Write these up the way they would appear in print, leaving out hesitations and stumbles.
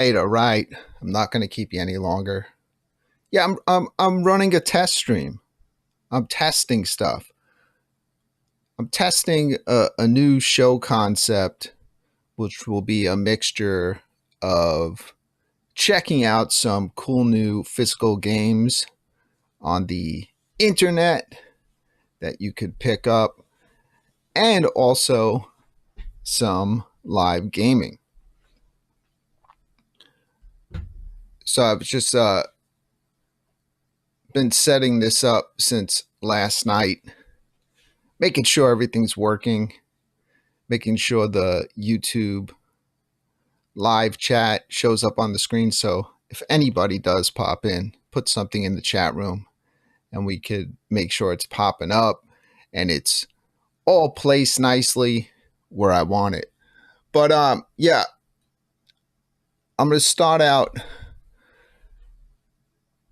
All right. I'm not going to keep you any longer. Yeah, I'm running a test stream. I'm testing stuff. I'm testing a new show concept, which will be a mixture of checking out some cool new physical games on the internet that you could pick up, and also some live gaming. So I've just been setting this up since last night, making sure everything's working, making sure the YouTube live chat shows up on the screen. So if anybody does pop in, put something in the chat room and we could make sure it's popping up and it's all placed nicely where I want it. But yeah, I'm going to start out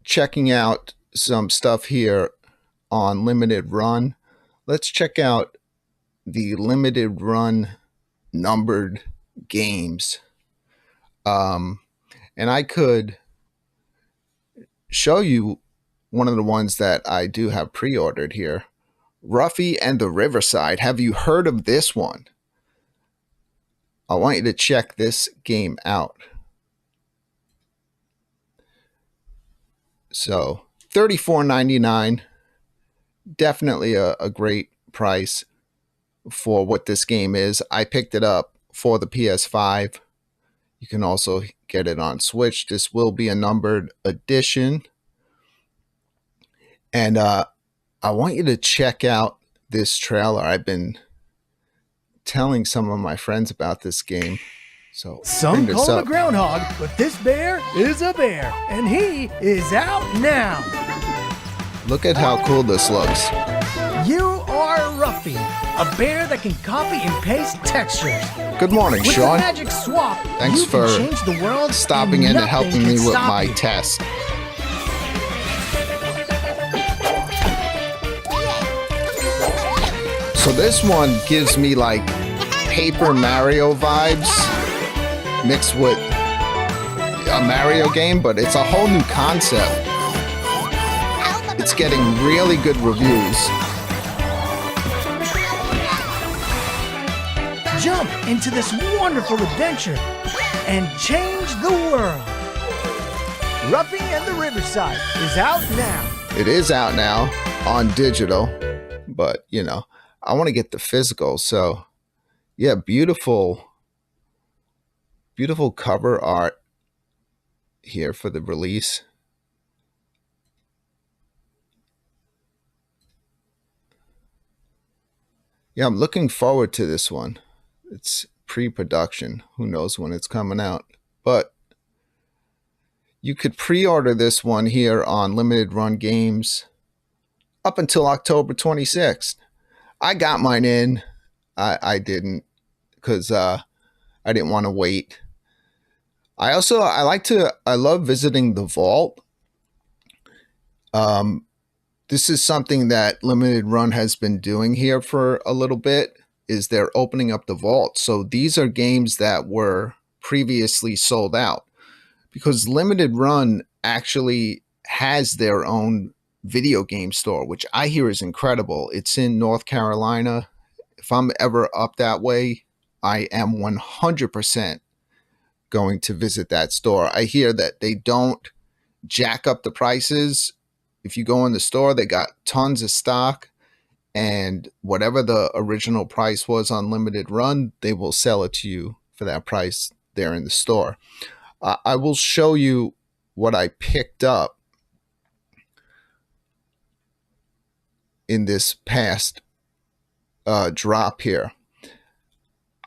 checking out some stuff here on limited run. Let's check out the limited run numbered games. And I could show you one of the ones that I do have pre-ordered here. Ruffy and the Riverside. Have you heard of this one? I want you to check this game out. So $34.99. Definitely a great price for what this game is. I picked it up for the PS5. You can also get it on Switch. This will be a numbered edition. And I want you to check out this trailer. I've been telling some of my friends about this game. So some call him a groundhog, but this bear is a bear, and he is out now. Look at how cool this looks. You are Ruffy, a bear that can copy and paste textures. Good morning, with Sean. The magic swap, thanks for change the world stopping in and helping me with my test. So this one gives me like Paper Mario vibes mixed with a Mario game, but it's a whole new concept. It's getting really good reviews. Jump into this wonderful adventure and change the world. Ruffy and the Riverside is out now. It is out now on digital, but you know, I want to get the physical. So yeah, beautiful cover art here for the release. Yeah, I'm looking forward to this one. It's pre-production. Who knows when it's coming out? But you could pre-order this one here on Limited Run Games up until October 26th. I got mine in. I didn't because I didn't want to wait. I love visiting the vault. This is something that Limited Run has been doing here for a little bit, is they're opening up the vault. So these are games that were previously sold out because Limited Run actually has their own video game store, which I hear is incredible. It's in North Carolina. If I'm ever up that way, I am 100% going to visit that store. I hear that they don't jack up the prices. If you go in the store, they got tons of stock, and whatever the original price was on Limited Run, they will sell it to you for that price there in the store. I will show you what I picked up in this past drop here.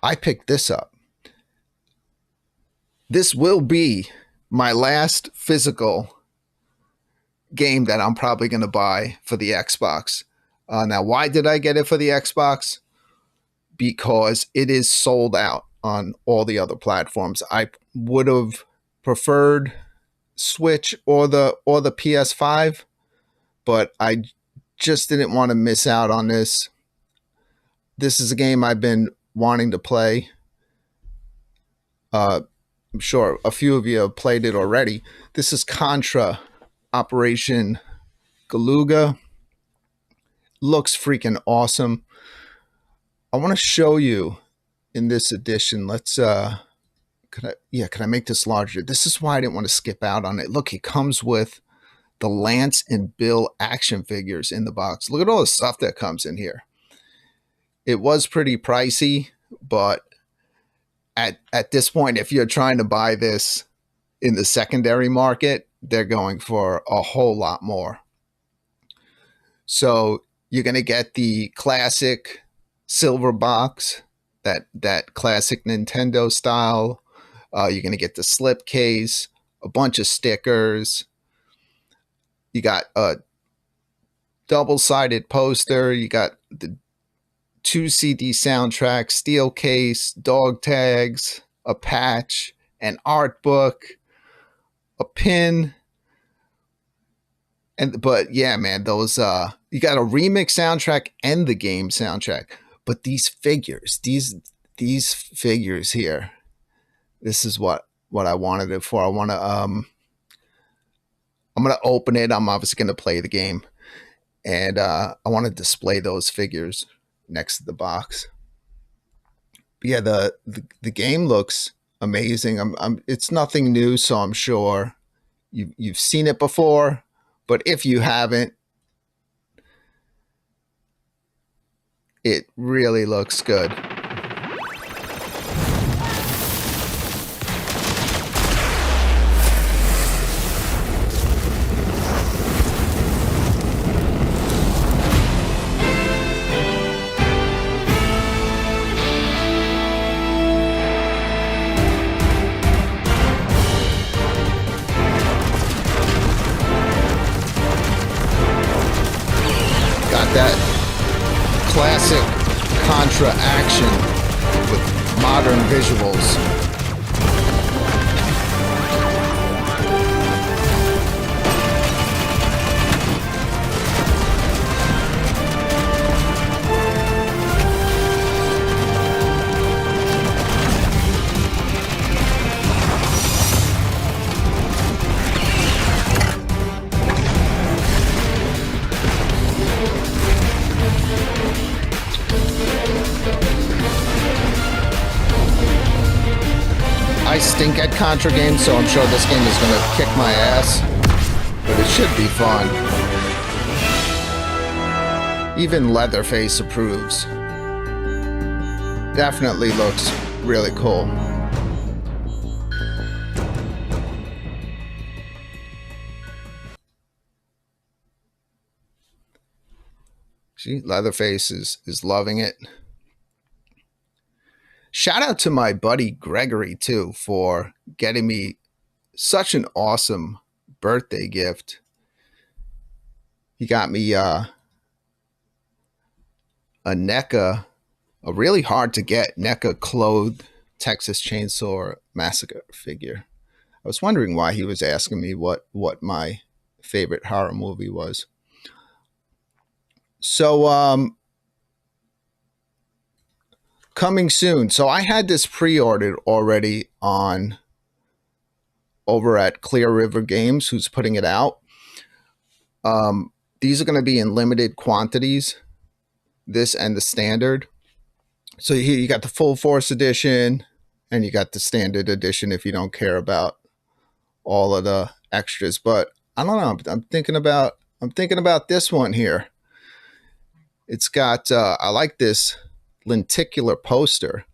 I picked this up. This will be my last physical game that I'm probably going to buy for the Xbox. Now, why did I get it for the Xbox? Because it is sold out on all the other platforms. I would have preferred Switch or the PS5, but I just didn't want to miss out on this. This is a game I've been wanting to play. I'm sure a few of you have played it already. This is Contra Operation Galuga. Looks freaking awesome. I want to show you in this edition. Let's can I make this larger? This is why I didn't want to skip out on it. Look, it comes with the Lance and Bill action figures in the box. Look at all the stuff that comes in here. It was pretty pricey, but at this point, if you're trying to buy this in the secondary market, they're going for a whole lot more. So you're going to get the classic silver box, that classic Nintendo style. You're going to get the slip case, a bunch of stickers. You got a double-sided poster. You got the 2 CD soundtrack, steel case, dog tags, a patch, an art book, a pin. But yeah, man, those you got a remix soundtrack and the game soundtrack. But these figures, these figures here, this is what I wanted it for. I'm gonna open it. I'm obviously gonna play the game, and I want to display those figures next to the box. But yeah, the game looks amazing. It's nothing new, so I'm sure you've seen it before. But if you haven't, it really looks good. Got that classic Contra action with modern visuals. I stink at Contra games, so I'm sure this game is going to kick my ass, but it should be fun. Even Leatherface approves. Definitely looks really cool. See, Leatherface is loving it. Shout out to my buddy Gregory, too, for getting me such an awesome birthday gift. He got me a NECA, a really hard to get NECA clothed Texas Chainsaw Massacre figure. I was wondering why he was asking me what my favorite horror movie was. So, coming soon. So I had this pre-ordered already on over at Clear River Games, who's putting it out. These are going to be in limited quantities, this and the standard. So you got the full force edition, and you got the standard edition if you don't care about all of the extras. But I don't know. I'm thinking about this one here. It's got I like this lenticular poster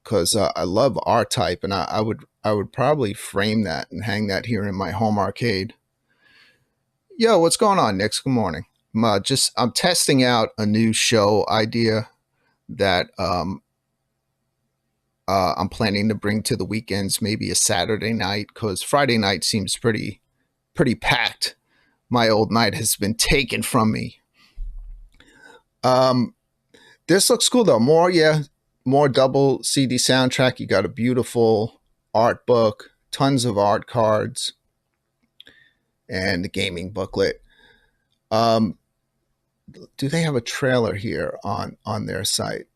because I love R-Type, and I would probably frame that and hang that here in my home arcade. Yo, what's going on, Nick? Good morning. I'm testing out a new show idea that I'm planning to bring to the weekends, maybe a Saturday night, because Friday night seems pretty packed. My old night has been taken from me. This looks cool though. More double CD soundtrack. You got a beautiful art book, tons of art cards, and the gaming booklet. Do they have a trailer here on their site?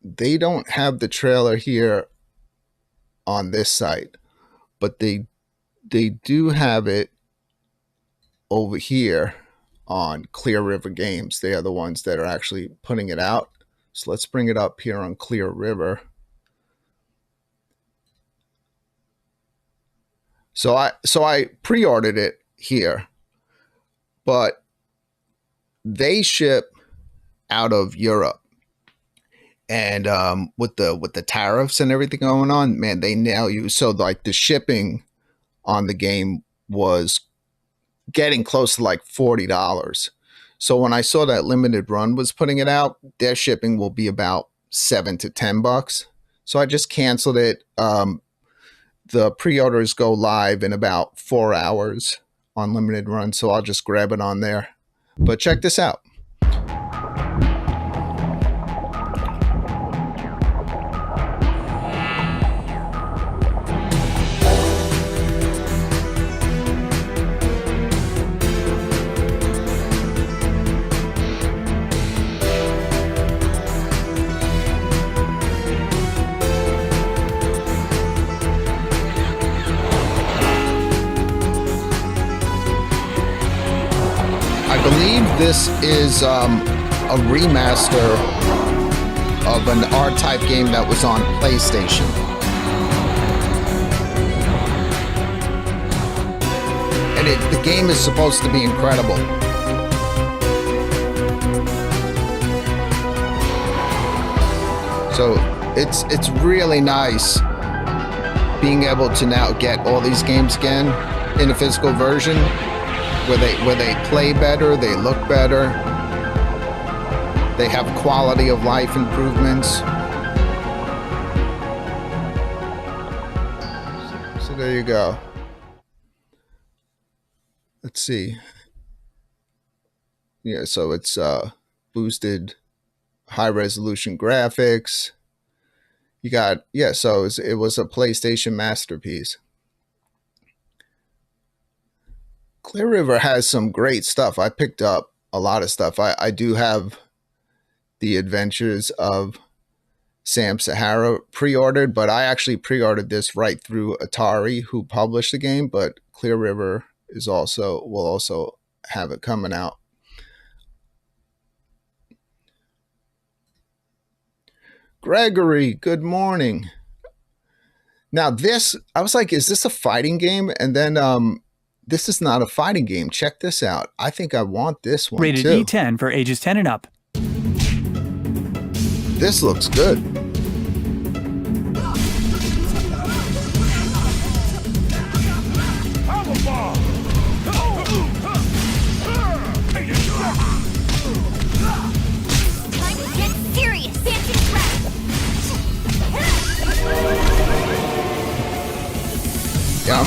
They don't have the trailer here on this site, but they do have it over here on Clear River Games. They are the ones that are actually putting it out. So let's bring it up here on Clear River. So I pre-ordered it here, but they ship out of Europe, and with the tariffs and everything going on, man, they nail you. So like the shipping on the game was getting close to like $40. So when I saw that Limited Run was putting it out, their shipping will be about $7 to $10. So I just canceled it. The pre-orders go live in about 4 hours on Limited Run, so I'll just grab it on there. But check this out. I believe this is a remaster of an R-Type game that was on PlayStation. And the game is supposed to be incredible. So it's really nice being able to now get all these games again in a physical version, where they play better, they look better, they have quality of life improvements. So there you go. Let's see. Yeah, so it's boosted high resolution graphics. You got, yeah, so it was a PlayStation masterpiece. Clear River has some great stuff. I picked up a lot of stuff. I do have the Adventures of Sam Sahara pre-ordered, but I actually pre-ordered this right through Atari, who published the game, but Clear River will also have it coming out. Gregory, good morning. Now this, I was like, is this a fighting game? And then this is not a fighting game. Check this out. I think I want this one Rated too. E10 for ages 10 and up. This looks good. Time to get serious. Dancing crap. Yeah,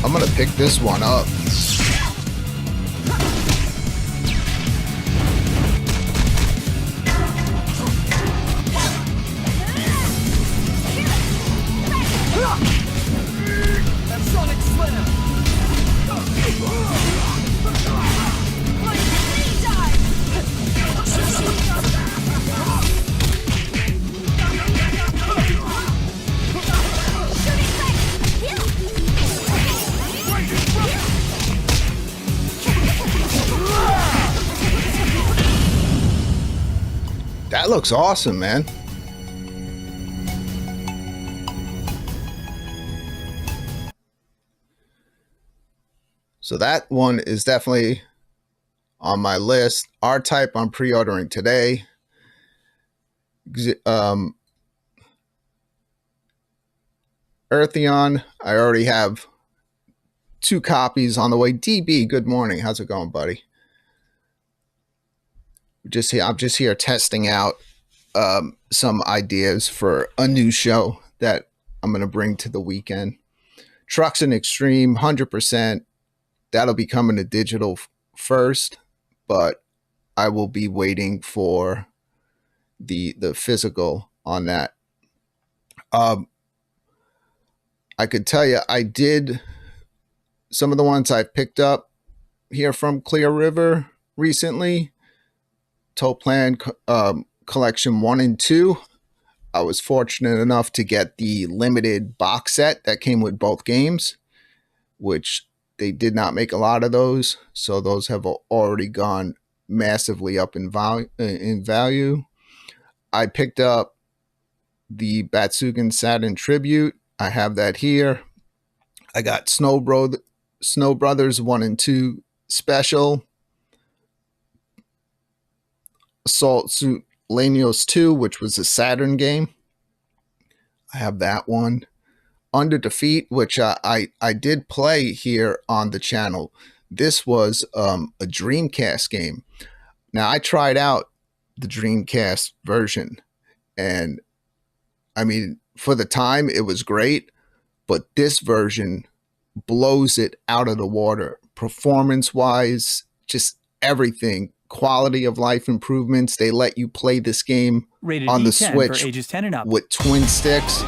I'm gonna pick this one up. Sonic Slam. That looks awesome, man. So that one is definitely on my list. R-Type I'm pre-ordering today. Eartheon, I already have 2 copies on the way. DB, good morning. How's it going, buddy? I'm just here testing out some ideas for a new show that I'm going to bring to the weekend. Trucks and Extreme, 100%. That'll be coming to digital first, but I will be waiting for the physical on that. I could tell you, I did some of the ones I picked up here from Clear River recently. Toe Plan Collection 1 and 2. I was fortunate enough to get the limited box set that came with both games, which they did not make a lot of those. So those have already gone massively up in value. I picked up the Batsugan Saturn Tribute. I have that here. I got Snow Brothers 1 and 2 Special, Assault Suit Lanios 2, which was a Saturn game. I have that one. Under Defeat, which I did play here on the channel. This was a Dreamcast game. Now, I tried out the Dreamcast version, and I mean, for the time, it was great, but this version blows it out of the water. Performance wise, just everything. Quality of life improvements. They let you play this game Rated on the E10 Switch for ages 10 and up. with twin sticks.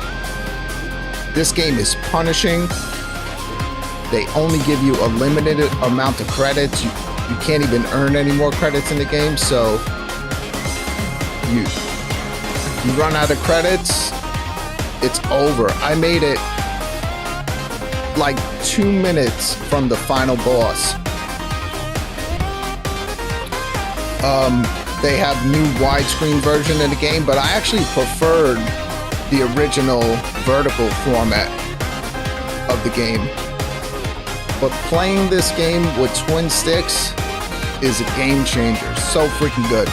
This game is punishing. They only give you a limited amount of credits. You can't even earn any more credits in the game, so you run out of credits, it's over. I made it like 2 minutes from the final boss. They have new widescreen version of the game, but I actually preferred the original vertical format of the game. But playing this game with twin sticks is a game changer. So freaking good.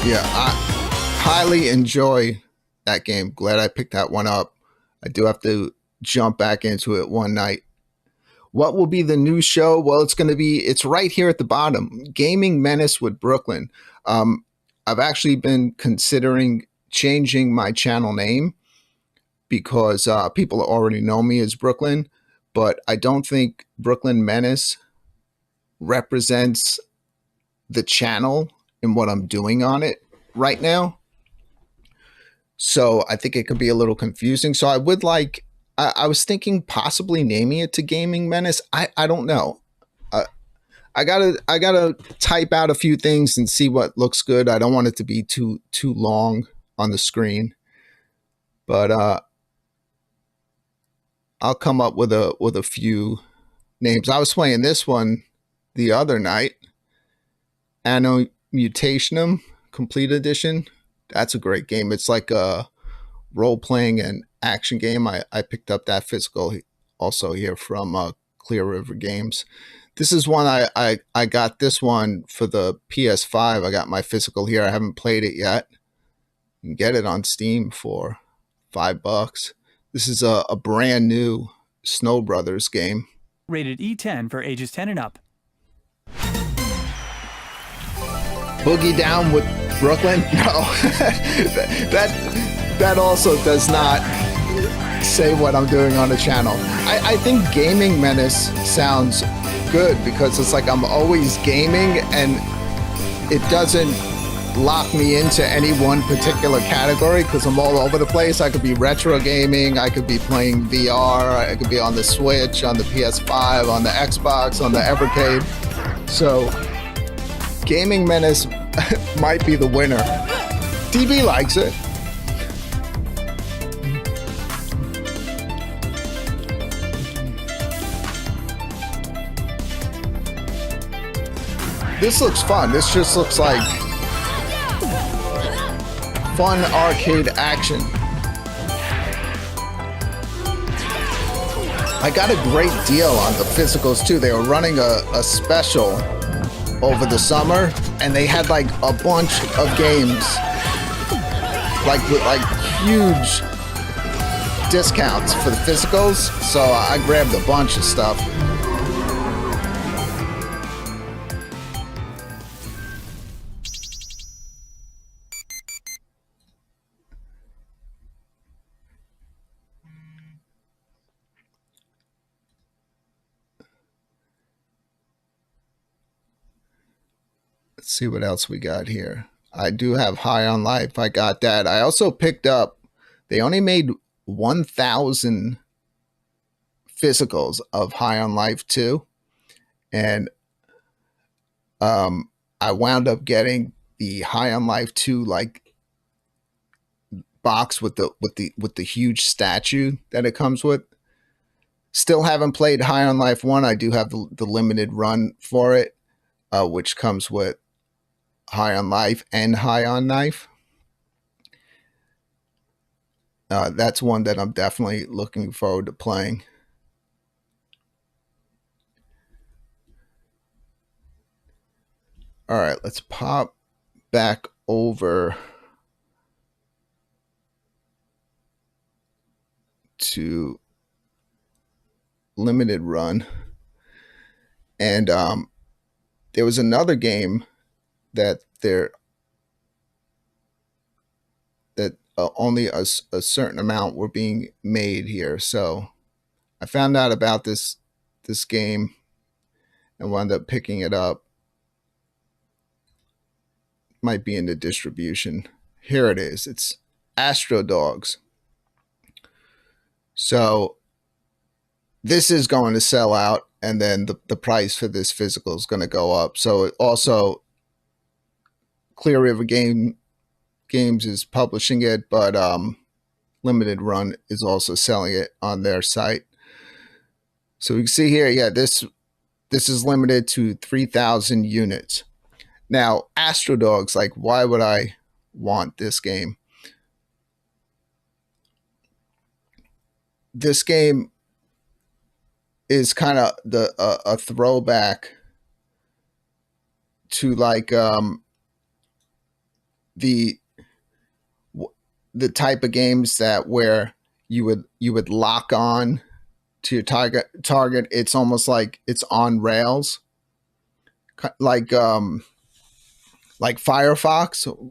Yeah, I highly enjoy that game. Glad I picked that one up. I do have to jump back into it one night. What will be the new show? Well, it's right here at the bottom. Gaming Menace with Brooklyn. I've actually been considering changing my channel name because people already know me as Brooklyn, but I don't think Brooklyn Menace represents the channel and what I'm doing on it right now. So I think it could be a little confusing. So I was thinking possibly naming it to Gaming Menace. I don't know. I gotta type out a few things and see what looks good. I don't want it to be too long on the screen, but I'll come up with a few names. I was playing this one the other night, Anno Mutationum Complete Edition. That's a great game. It's like a role-playing and action game. I picked up that physical also here from Clear River Games. This is one I got this one for the PS5. I got my physical here. I haven't played it yet. You can get it on Steam for $5. This is a brand new Snow Brothers game. Rated E10 for ages 10 and up. Boogie Down with Brooklyn? No. that also does not say what I'm doing on the channel. I think Gaming Menace sounds good because it's like I'm always gaming and it doesn't lock me into any one particular category because I'm all over the place. I could be retro gaming, I could be playing VR, I could be on the Switch, on the PS5, on the Xbox, on the Evercade. So Gaming Menace might be the winner. DB likes it. This looks fun. This just looks like fun arcade action. I got a great deal on the physicals too. They were running a special over the summer and they had like a bunch of games like with like huge discounts for the physicals. So I grabbed a bunch of stuff. Let's see what else we got here. I do have High on Life. I got that. I also picked up, they only made 1,000 physicals of High on Life 2. And I wound up getting the High on Life 2 like box with the huge statue that it comes with. Still haven't played High on Life 1. I do have the limited run for it, which comes with High on Life and High on Knife. That's one that I'm definitely looking forward to playing. All right, let's pop back over to limited run. And there was another game that only a certain amount were being made here. So I found out about this game and wound up picking it up. Might be in the distribution. Here it is. It's Astro Dogs. So this is going to sell out, and then the price for this physical is going to go up. So it also, Clear River Games is publishing it, but Limited Run is also selling it on their site. So we can see here, yeah, this is limited to 3,000 units. Now, Astro Dogs, like, why would I want this game? This game is kind of a throwback to like the type of games that where you would lock on to your target. It's almost like it's on rails, like Firefox.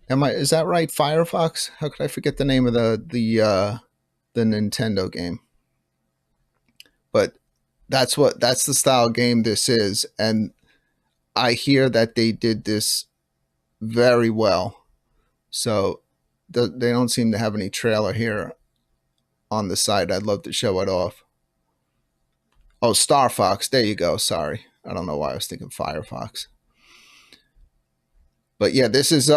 Is that right? Firefox? How could I forget the name of the Nintendo game? But that's the style game this is, and I hear that they did this very well. So they don't seem to have any trailer here on the site. I'd love to show it off. Oh, Star Fox. There you go. Sorry. I don't know why I was thinking Firefox. But yeah, this is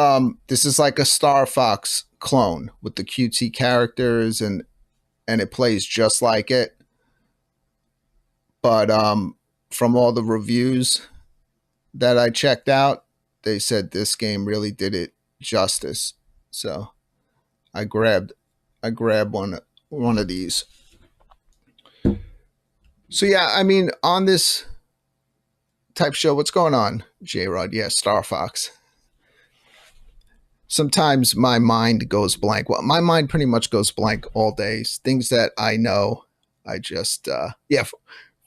like a Star Fox clone with the cutesy characters, and it plays just like it. But from all the reviews that I checked out, they said this game really did it justice. So I grabbed one of these. So yeah, I mean, on this type show, what's going on, J-Rod? Yeah, Star Fox. Sometimes my mind goes blank. Well, my mind pretty much goes blank all day. Things that I know, I just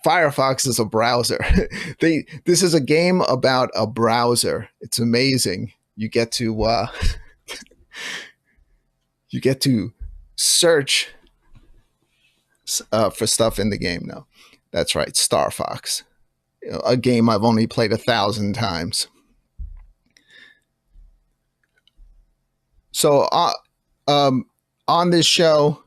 Firefox is a browser. This is a game about a browser. It's amazing. You get to search for stuff in the game. No, that's right, Star Fox. A game I've only played 1,000 times. So on this show,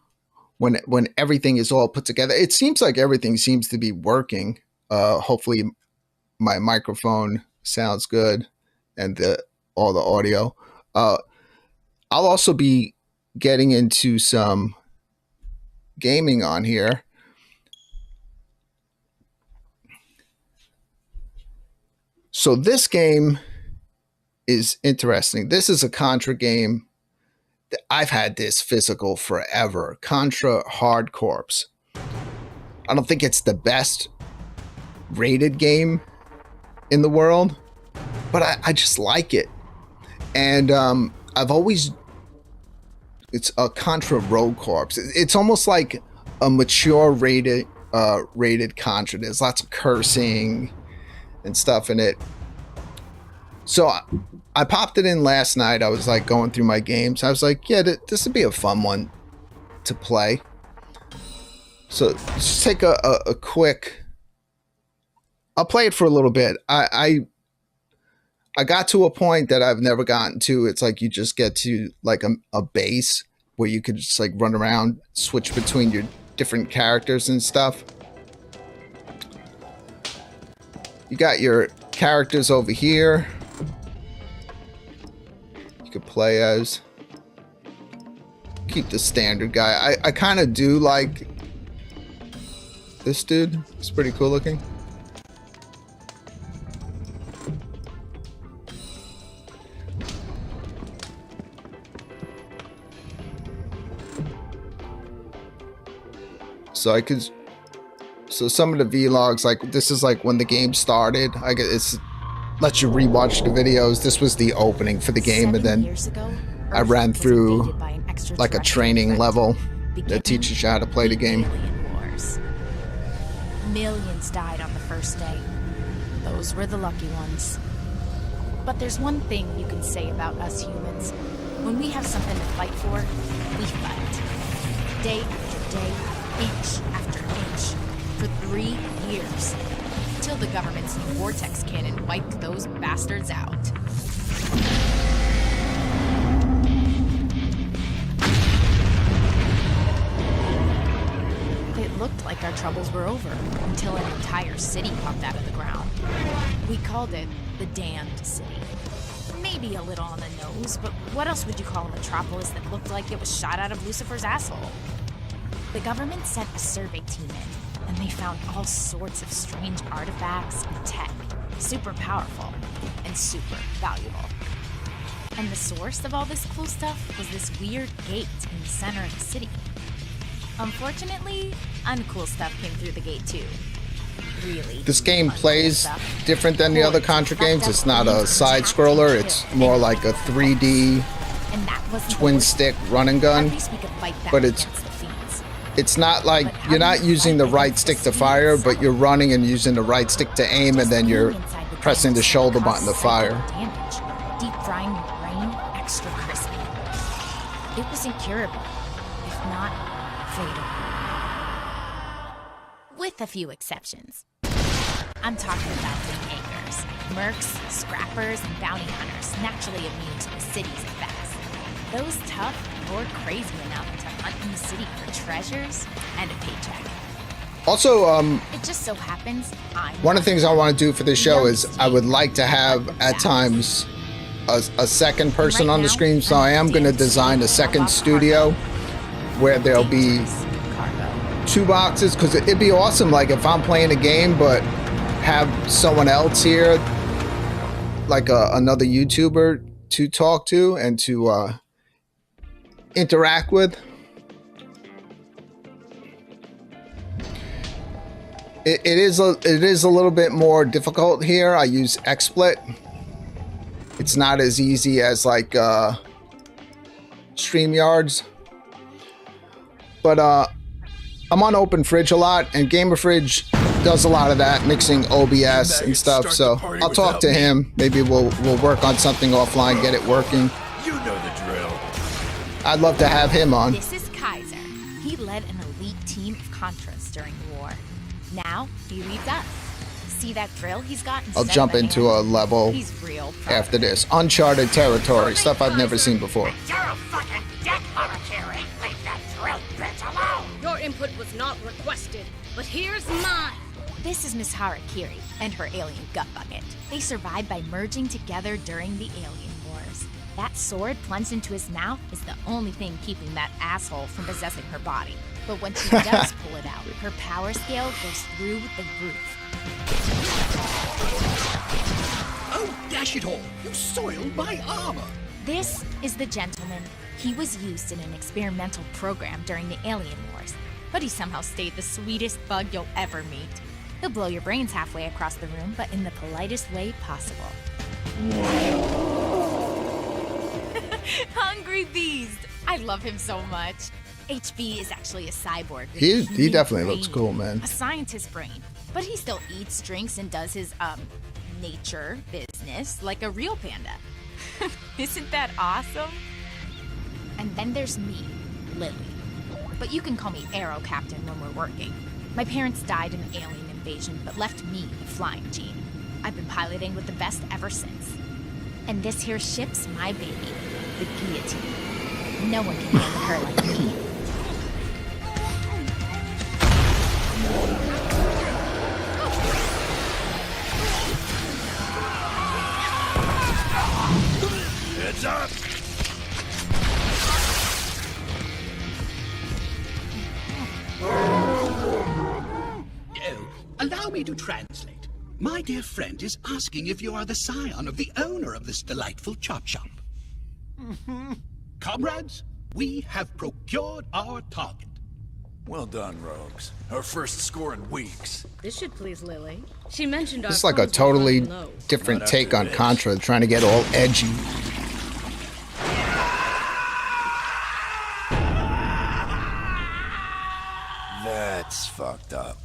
when everything is all put together, it seems like everything seems to be working. Hopefully my microphone sounds good and all the audio. I'll also be getting into some gaming on here. So this game is interesting. This is a Contra game. I've had this physical forever. Contra Hard Corps. I don't think it's the best rated game in the world, but I just like it. And it's a Contra Rogue Corps. It's almost like a mature rated Contra. There's lots of cursing and stuff in it. So I popped it in last night. I was like going through my games. I was like, yeah, this would be a fun one to play. So let's take a quick I'll play it for a little bit. I got to a point that I've never gotten to. It's like you just get to like a base where you could just like run around, switch between your different characters and stuff. You got your characters over here. You could play as. Keep the standard guy. I kind of do like this dude. He's pretty cool looking. So I could, so some of the vlogs, like this is like when the game started. I guess it's lets you rewatch the videos. This was the opening for the game, and then I ran through like a training level that teaches you how to play the game. Millions died on the first day. Those were the lucky ones. But there's one thing you can say about us humans. When we have something to fight for, we fight. Day after day, inch after inch, for 3 years. Till the government's vortex cannon wiped those bastards out. It looked like our troubles were over until an entire city popped out of the ground. We called it the Damned City. Maybe a little on the nose, but what else would you call a metropolis that looked like it was shot out of Lucifer's asshole? The government sent a survey team in, and they found all sorts of strange artifacts and tech, super powerful and super valuable. And the source of all this cool stuff was this weird gate in the center of the city. Unfortunately, uncool stuff came through the gate too. Really. This game plays different than the other Contra games. It's not a side scroller, it's more like a 3D twin stick run and gun. But it's not like you're not using the right stick to fire, but you're running and using the right stick to aim, and then you're pressing the shoulder button to fire. Deep frying your brain extra crispy. It was incurable, if not fatal. With a few exceptions. I'm talking about the Jaegers, mercs, scrappers, and bounty hunters naturally immune to the city's effects. Those tough or crazy enough to hunt in the city for treasures and a paycheck. Also, it just so happens one of the things I want to do for this show is I would like to have at times a second person on the screen, so I am going to design a second studio where there'll be 2 boxes, because it'd be awesome like if I'm playing a game but have someone else here, like another YouTuber to talk to and to interact with. It is a little bit more difficult here. I use XSplit. It's not as easy as like StreamYards, but I'm on Open Fridge a lot, and Gamer Fridge does a lot of that, mixing OBS and stuff. So I'll talk to him. Maybe we'll work on something offline, get it working. You know the drill. I'd love to have him on. This is Kaiser. He led an elite team of Contras during the war. Now he leads us. See that drill he's got? I'll jump into a level after this. Uncharted territory, stuff I've never seen before. You're a fucking dick, Harakiri. Leave that drill bitch alone. Your input was not requested, but here's mine. This is Miss Harakiri and her alien gut bucket. They survived by merging together during the alien wars. That sword plunged into his mouth is the only thing keeping that asshole from possessing her body. But when she does pull it out, her power scale goes through the roof. Oh, dash it all. You soiled my armor. This is the gentleman. He was used in an experimental program during the alien wars, but he somehow stayed the sweetest bug you'll ever meet. He'll blow your brains halfway across the room, but in the politest way possible. Hungry Beast! I love him so much. HB is actually a cyborg. He definitely looks cool, man. A scientist brain. But he still eats, drinks, and does his, nature business like a real panda. Isn't that awesome? And then there's me, Lily. But you can call me Aero Captain when we're working. My parents died in the alien invasion, but left me the flying gene. I've been piloting with the best ever since. And this here ship's my baby, the guillotine. No one can handle her like me. Heads up! Oh, allow me to translate. My dear friend is asking if you are the scion of the owner of this delightful chop shop. Comrades, we have procured our target. Well done, rogues. Our first score in weeks. This should please Lily. She mentioned our This is like a funds were running totally low. different Not take after on this. Contra, trying to get all edgy. That's fucked up.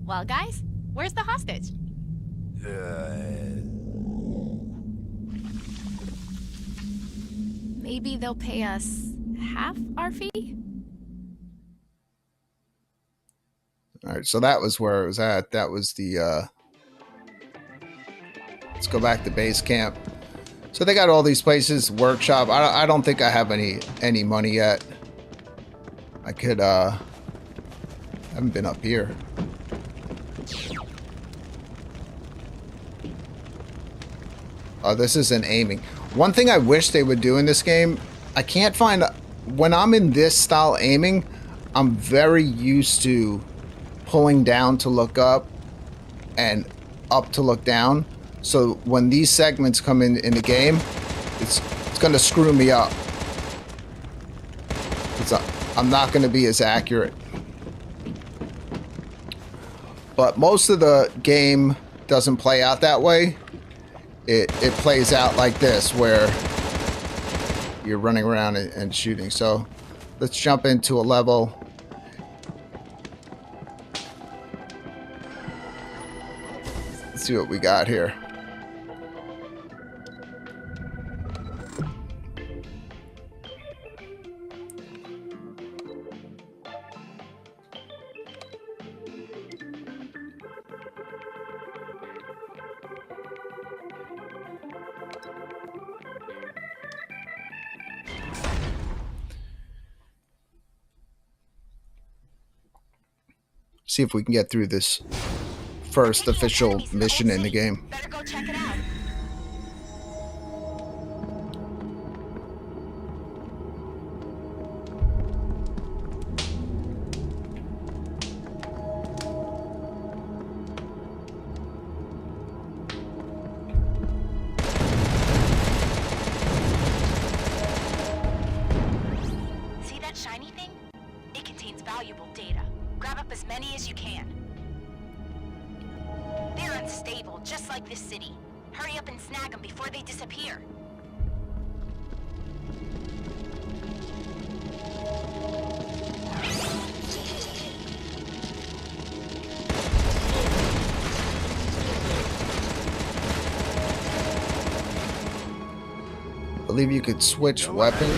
Well, guys, where's the hostage? Maybe they'll pay us half our fee? All right, so that was where it was at. That was the, let's go back to base camp. So they got all these places, workshop. I don't think I have any money yet. I could, haven't been up here. Oh, this isn't aiming. One thing I wish they would do in this game, I can't find, when I'm in this style aiming, I'm very used to pulling down to look up and up to look down. So when these segments come in the game, it's going to screw me up. I'm not going to be as accurate. But most of the game doesn't play out that way. It plays out like this, where you're running around and shooting. So let's jump into a level. Let's see what we got here. See if we can get through this first official mission in the game. Better go check it out. See that shiny thing? It contains valuable data. Grab up as many as you can. They're unstable, just like this city. Hurry up and snag them before they disappear. I believe you could switch weapons.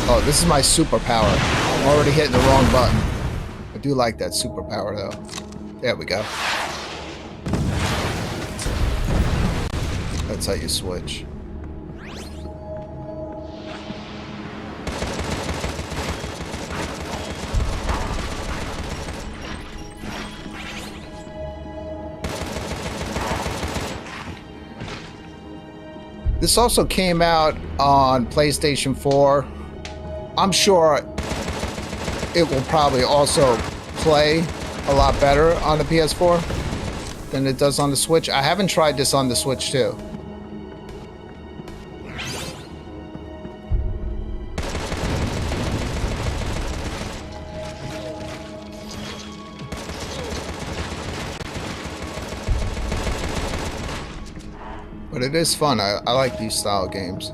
Oh, this is my superpower. I'm already hitting the wrong button. I do like that superpower though. There we go. That's how you switch. This also came out on PlayStation 4. I'm sure it will probably also play a lot better on the PS4 than it does on the Switch. I haven't tried this on the Switch too. But it is fun. I like these style games.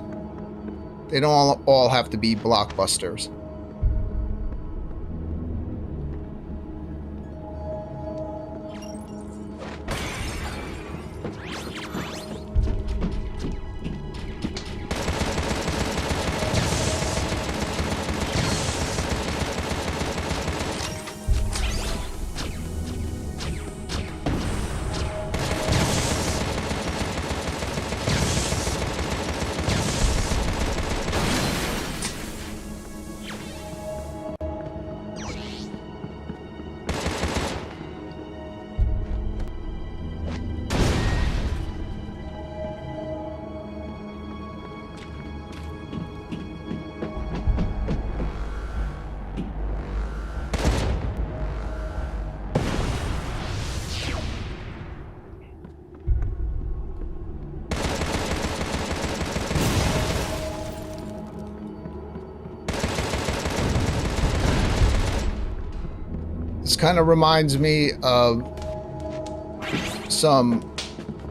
They don't all have to be blockbusters. kind of reminds me of some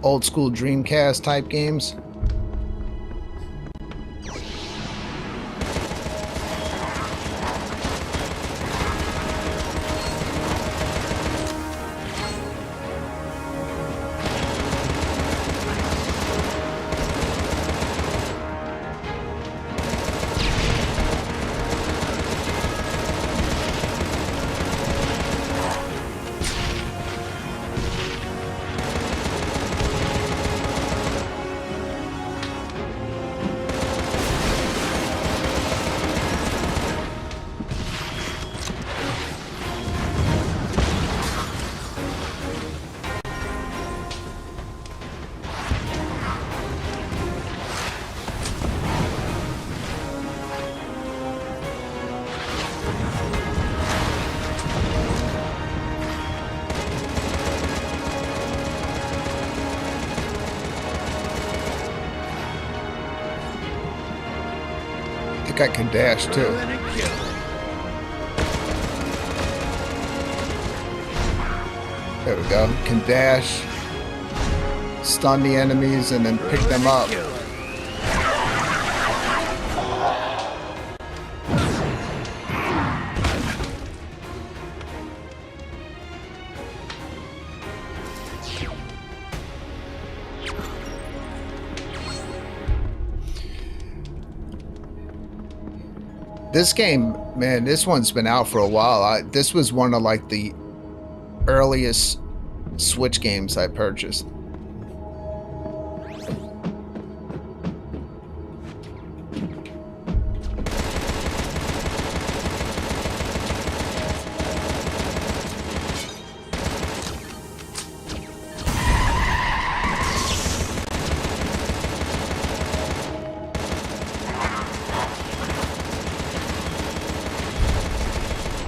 old school Dreamcast type games. I think I can dash too. There we go. Can dash, stun the enemies, and then pick them up. This game, man, this one's been out for a while. This was one of like the earliest Switch games I purchased.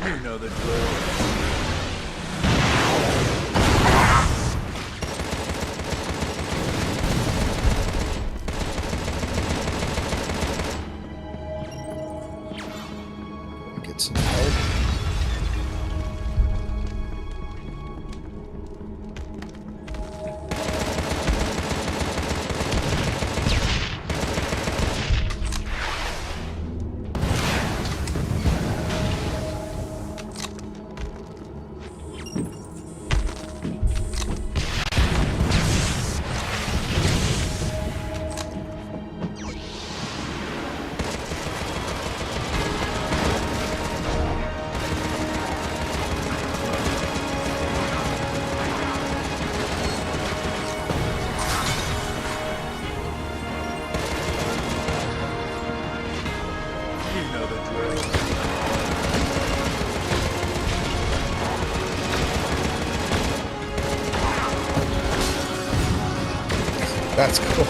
You know the drill. Get some help. You know the drill. That's cool.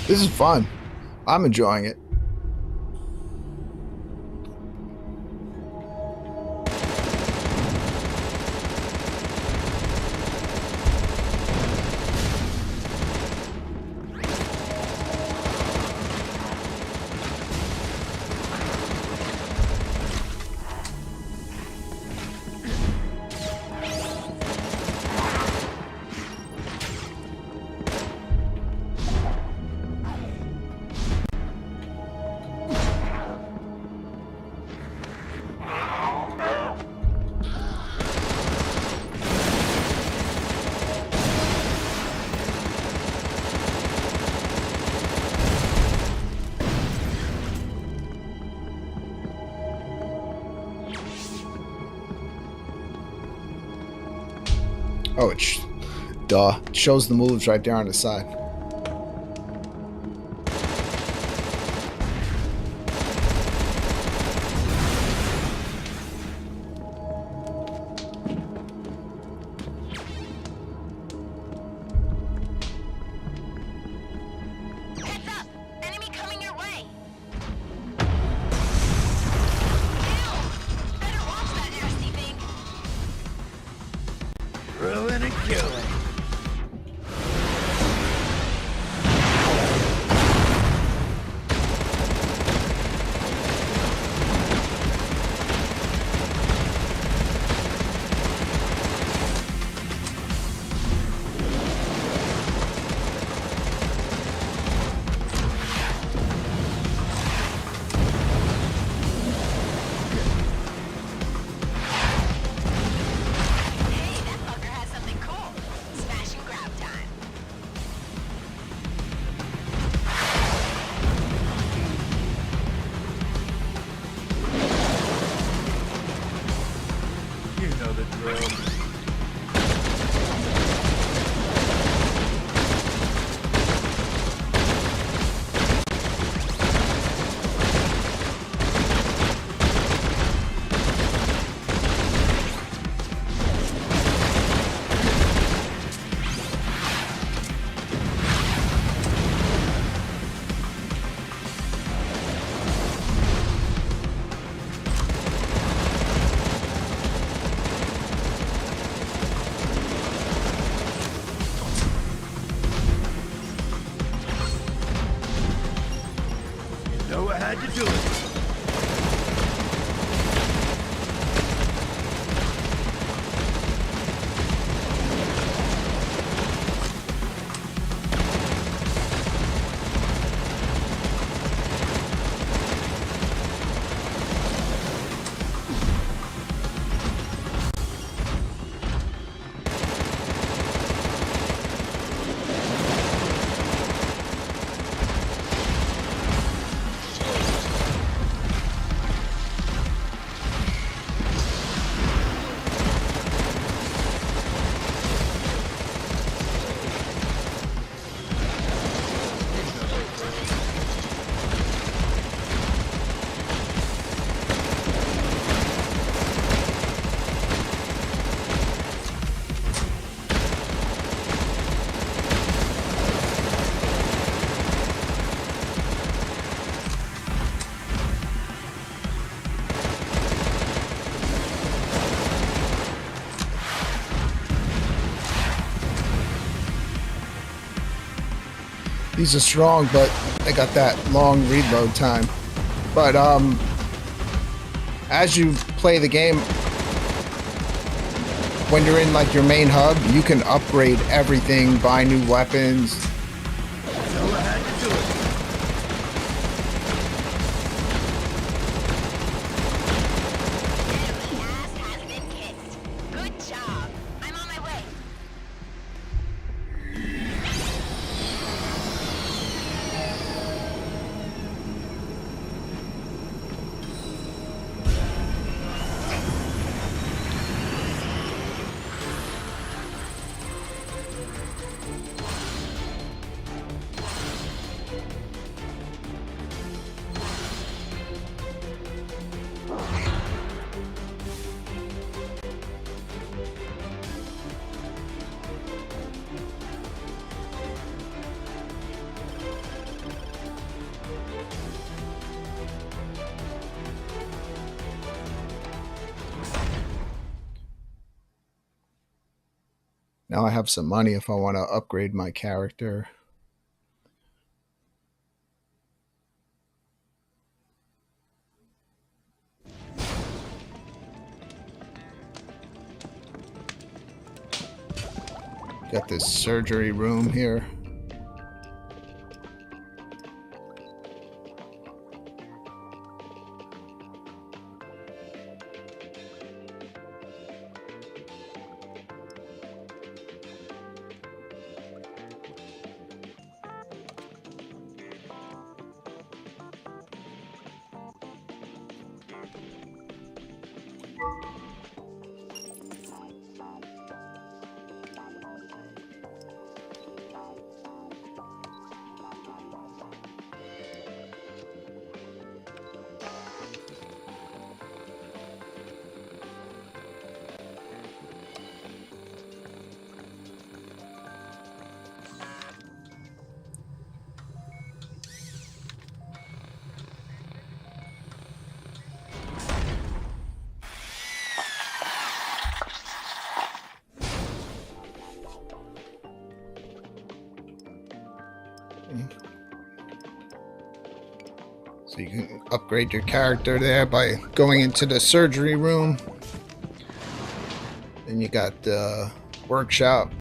This is fun. I'm enjoying it. Oh, duh. It shows the moves right there on the side. Heads up! Enemy coming your way! Better watch that nasty thing! Ruin and killing. Hey, that fucker has something cool. Smash and grab time. You know the drill. Know I had to do it. These are strong, but they got that long reload time. But as you play the game, when you're in like your main hub, you can upgrade everything, buy new weapons. Know I had to do it. Enemy ass has been kicked. Good job. I'm on my way. Now I have some money if I want to upgrade my character. Got this surgery room here. So you can upgrade your character there by going into the surgery room. Then you got the workshop.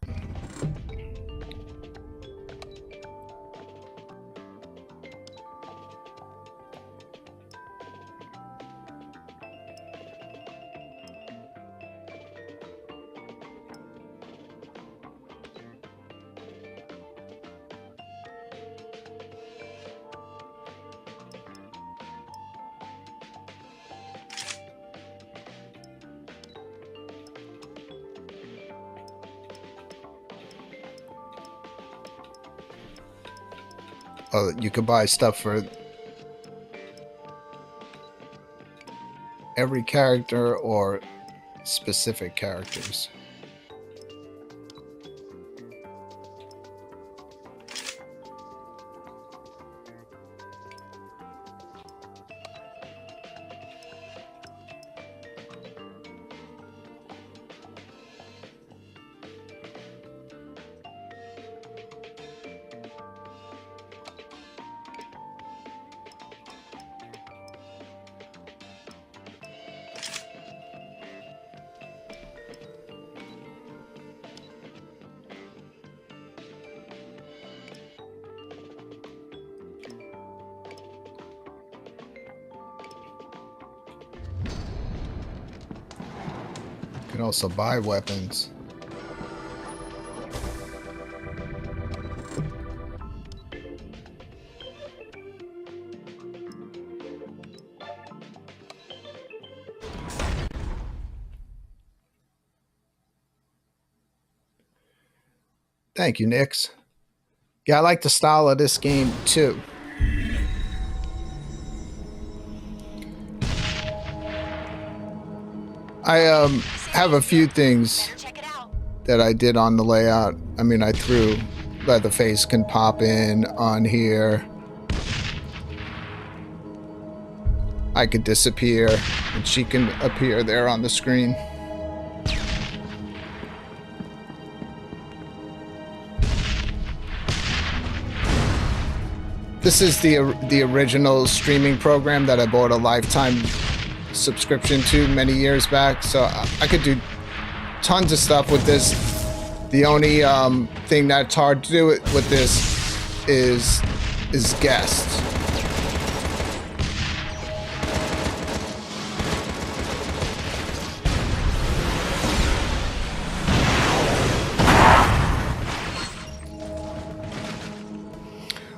You could buy stuff for every character or specific characters. You can also buy weapons. Thank you, Nix. Yeah, I like the style of this game too. I have a few things that I did on the layout. I mean, I threw Leatherface can pop in on here. I could disappear and she can appear there on the screen. This is the original streaming program that I bought a lifetime subscription to many years back, so I could do tons of stuff with this. The only thing that's hard to do with this is guests.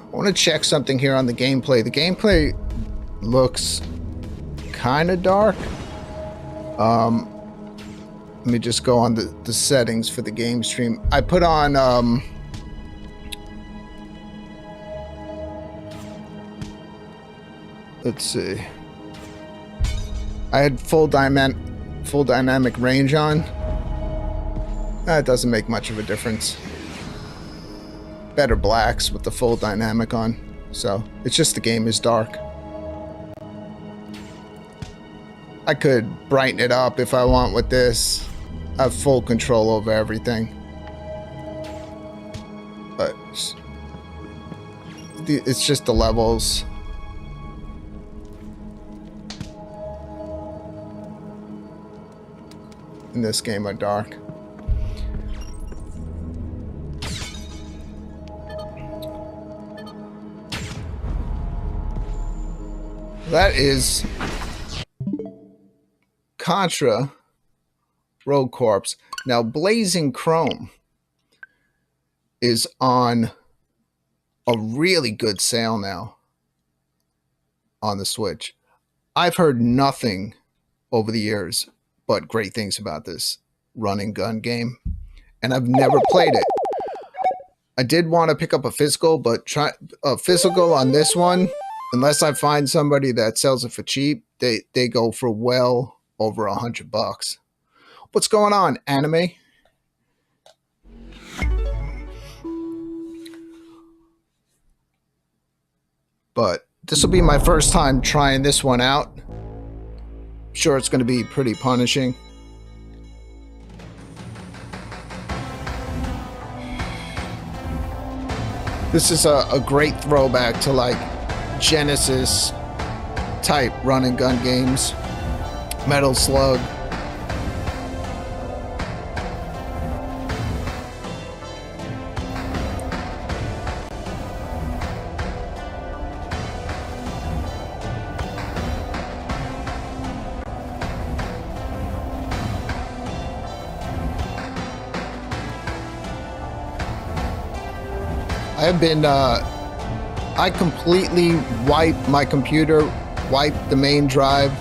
I want to check something here on the gameplay. The gameplay looks kind of dark. Let me just go on the settings for the game stream. I put on let's see. I had full dynamic range on. That doesn't make much of a difference. Better blacks with the full dynamic on. So it's just the game is dark. I could brighten it up if I want with this. I have full control over everything. It's just the levels. In this game are dark. That is Contra Rogue Corps. Now, Blazing Chrome is on a really good sale now on the Switch. I've heard nothing over the years but great things about this run and gun game, and I've never played it. I did want to pick up a physical, but try a physical on this one, unless I find somebody that sells it for cheap, they go for well over $100. What's going on, anime? But this will be my first time trying this one out. I'm sure it's going to be pretty punishing. This is a great throwback to like Genesis type run and gun games. Metal Slug. I have been, I completely wiped my computer, wiped the main drive.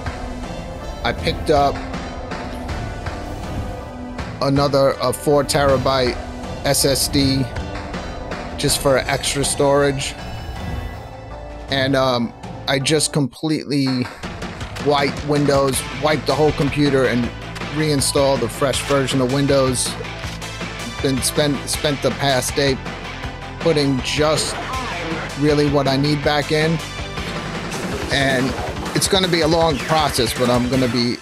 I picked up a 4 terabyte SSD just for extra storage. And I just completely wiped Windows, wiped the whole computer and reinstalled a fresh version of Windows. Then spent the past day putting just really what I need back in, and it's going to be a long process, but I'm going to be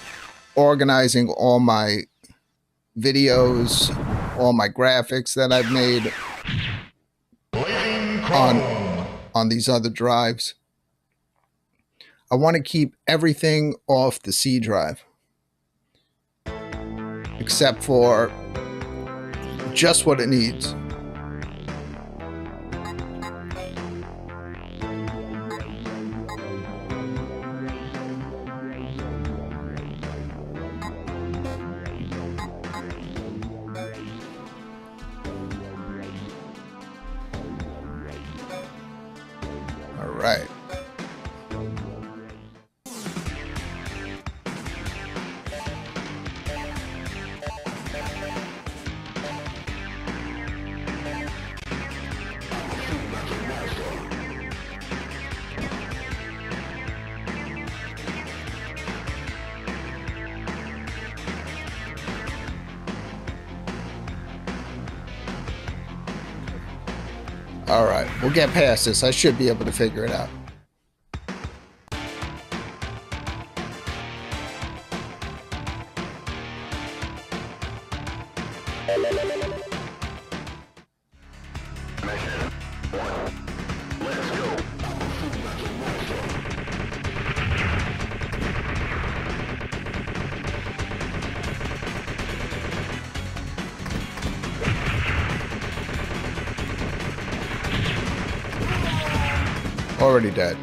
organizing all my videos, all my graphics that I've made on these other drives. I want to keep everything off the C drive except for just what it needs. Right. All right, we'll get past this. I should be able to figure it out. Already dead.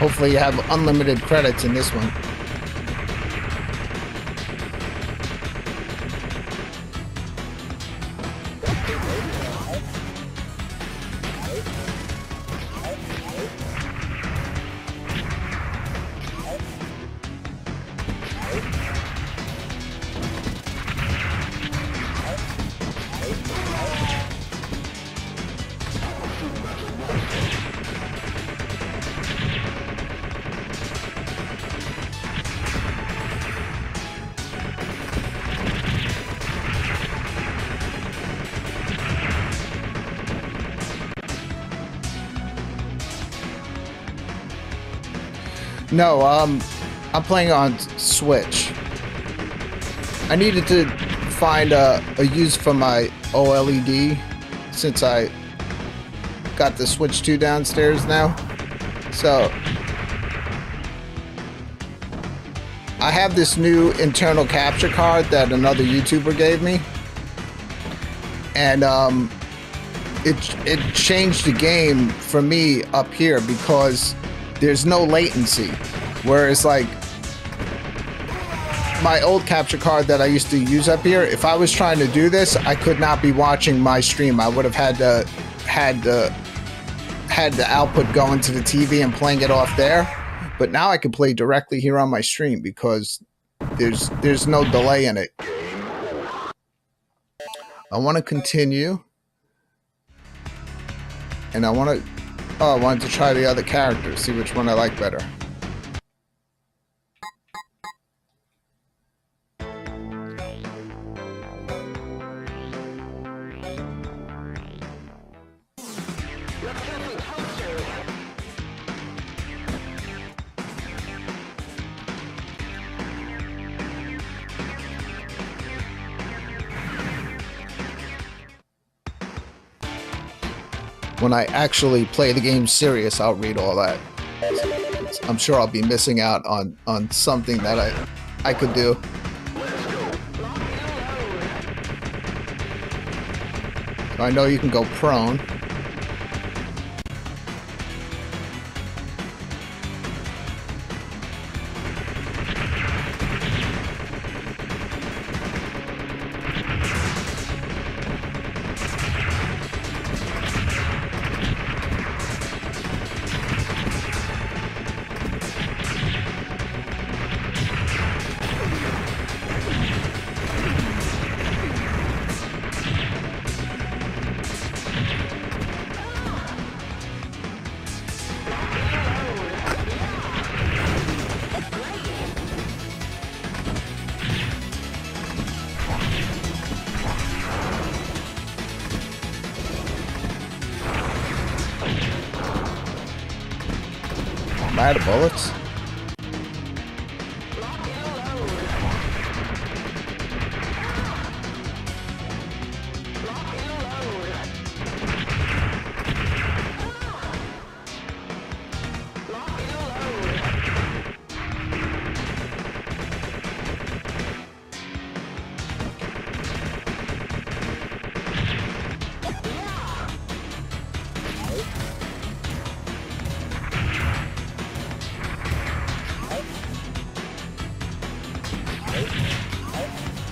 Hopefully you have unlimited credits in this one. No, I'm playing on Switch. I needed to find a use for my OLED since I got the Switch 2 downstairs now. So I have this new internal capture card that another YouTuber gave me, and it changed the game for me up here because there's no latency. Whereas like my old capture card that I used to use up here, if I was trying to do this, I could not be watching my stream. I would have had the output going to the TV and playing it off there. But now I can play directly here on my stream because there's no delay in it. I want to continue, and I wanted to try the other characters, see which one I like better. When I actually play the game serious, I'll read all that. I'm sure I'll be missing out on something that I could do. So I know you can go prone. Am I out of bullets?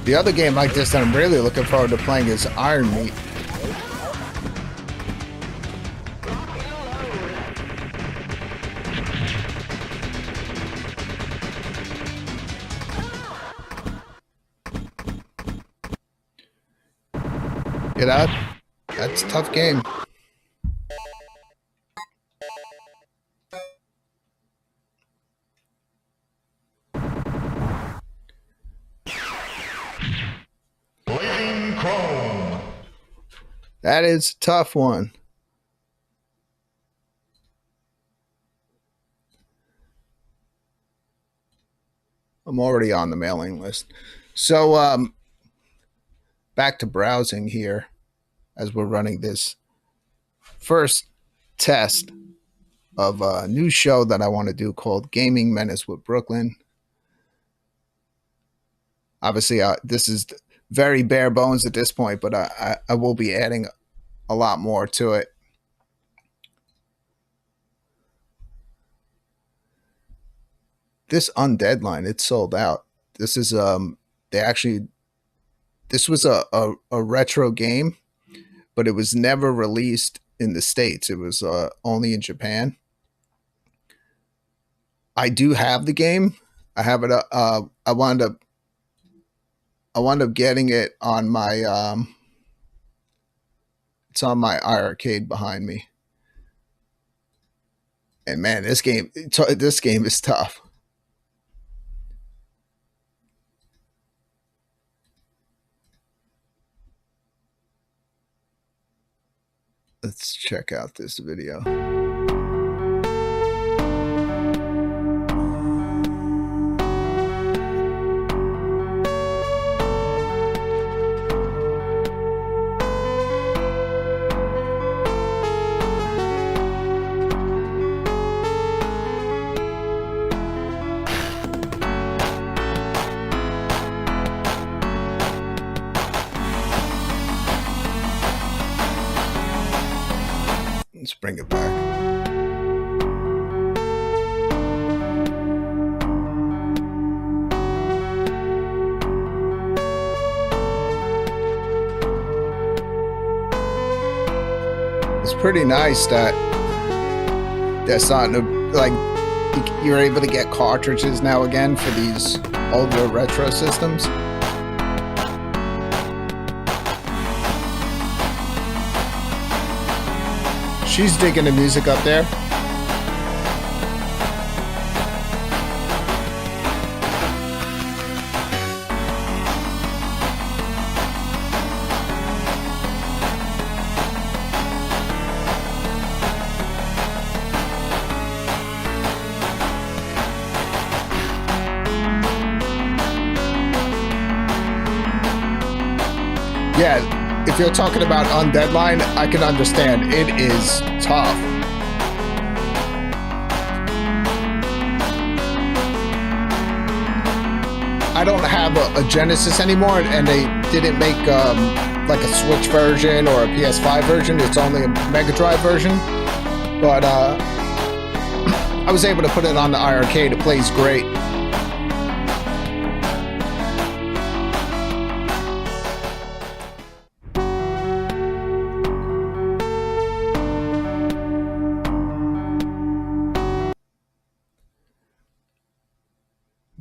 The other game like this that I'm really looking forward to playing is Iron Meat. Yeah, that's a tough game. That is a tough one. I'm already on the mailing list. So back to browsing here as we're running this first test of a new show that I want to do called Gaming Menace with Brooklyn. Obviously, this is very bare bones at this point, but I will be adding a lot more to it. This Undead line, it's sold out. This is they actually this was a retro game, but it was never released in the States. It was only in Japan. I do have the game. I have it. I wound up getting it on my. It's on my iArcade behind me. And man, this game is tough. Let's check out this video. Let's bring it back. It's pretty nice that that's starting to, like, you're able to get cartridges now again for these older retro systems. She's digging the music up there. Yeah, if you're talking about Undead Line, I can understand. It is tough. I don't have a Genesis anymore, and they didn't make like a Switch version or a PS5 version. It's only a Mega Drive version. But I was able to put it on the iArcade. It plays great.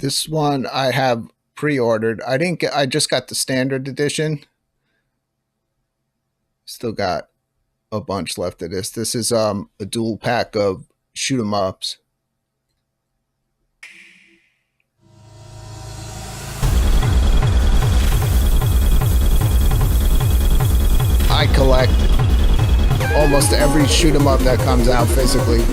This one I have pre-ordered. I just got the standard edition. Still got a bunch left of this. This is a dual pack of shoot 'em ups. I collect almost every shoot 'em up that comes out physically.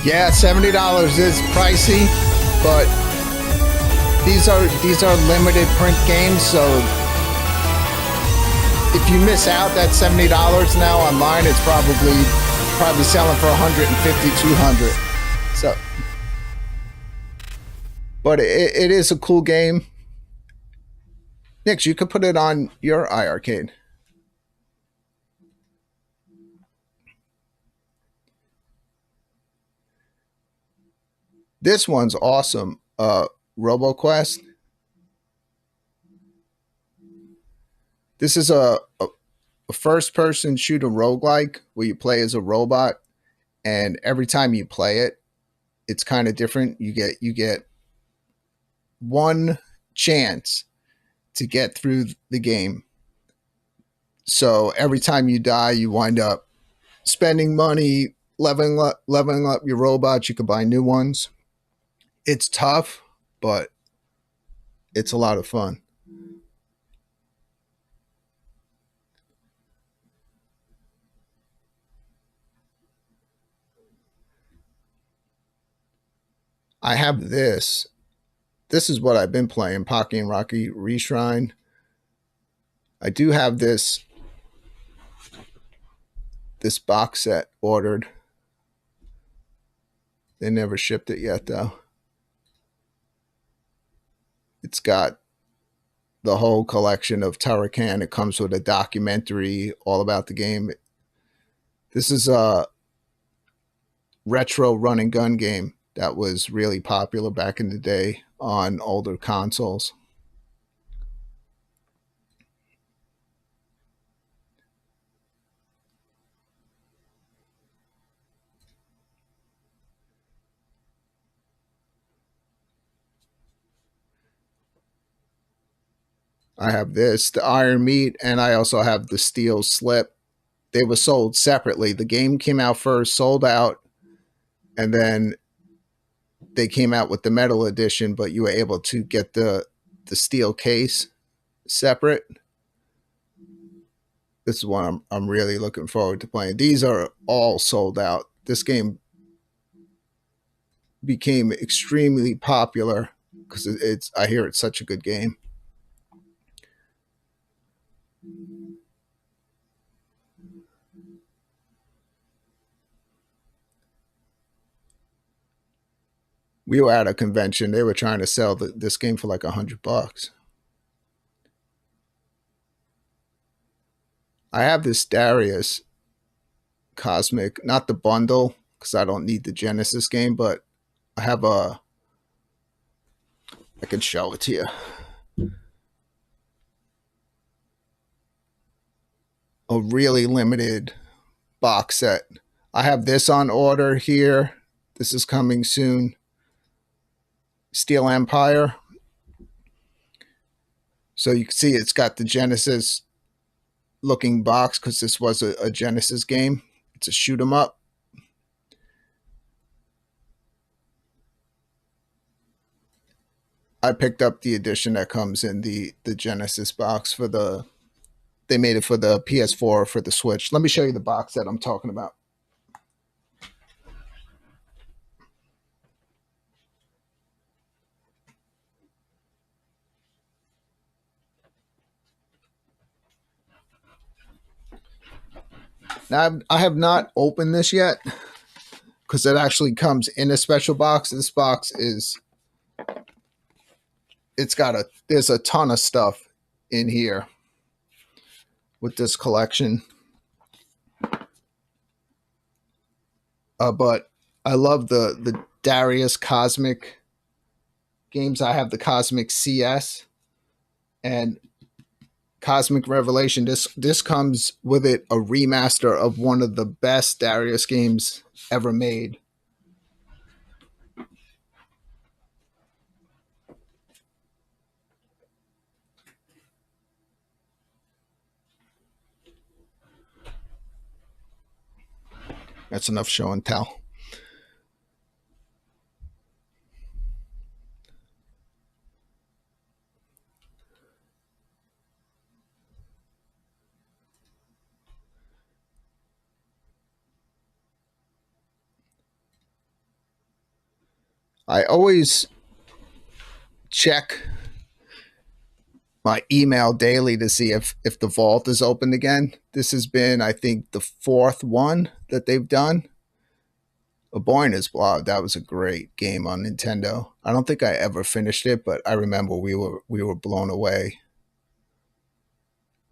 Yeah, $70 is pricey, but these are limited print games, so if you miss out, that $70 now online, it's probably selling for 150, 200. So, but it is a cool game. Nix, you could put it on your iArcade. This one's awesome. RoboQuest. This is a first-person shooter roguelike where you play as a robot, and every time you play it, it's kind of different. You get one chance to get through the game. So every time you die, you wind up spending money, leveling up your robots. You could buy new ones. It's tough, but it's a lot of fun. I have this. This is what I've been playing, Pocky and Rocky Reshrine. I do have this this box set ordered. They never shipped it yet, though. It's got the whole collection of Turrican. It comes with a documentary all about the game. This is a retro run and gun game that was really popular back in the day on older consoles. I have this, the Iron Meat, and I also have the Steel Slip. They were sold separately. The game came out first, sold out, and then they came out with the metal edition, but you were able to get the steel case separate. This is one I'm really looking forward to playing. These are all sold out. This game became extremely popular because it's I hear it's such a good game. We were at a convention. They were trying to sell this game for like $100. I have this Darius Cosmic, not the bundle because I don't need the Genesis game, but I have a. I can show it to you. A really limited box set. I have this on order here. This is coming soon. Steel Empire. So you can see it's got the Genesis looking box because this was a Genesis game. It's a shoot 'em up. I picked up the edition that comes in the Genesis box for the. They made it for the PS4 for the Switch. Let me show you the box that I'm talking about. Now I have not opened this yet because it actually comes in a special box. This box is there's a ton of stuff in here with this collection. But I love the Darius Cosmic games. I have the Cosmic CS and Cosmic Revelation. This comes with it a remaster of one of the best Darius games ever made. That's enough show and tell. I always check my email daily to see if the vault is open again. This has been, I think, the fourth one that they've done. A Boy in His Blood, that was a great game on Nintendo. I don't think I ever finished it, but I remember we were blown away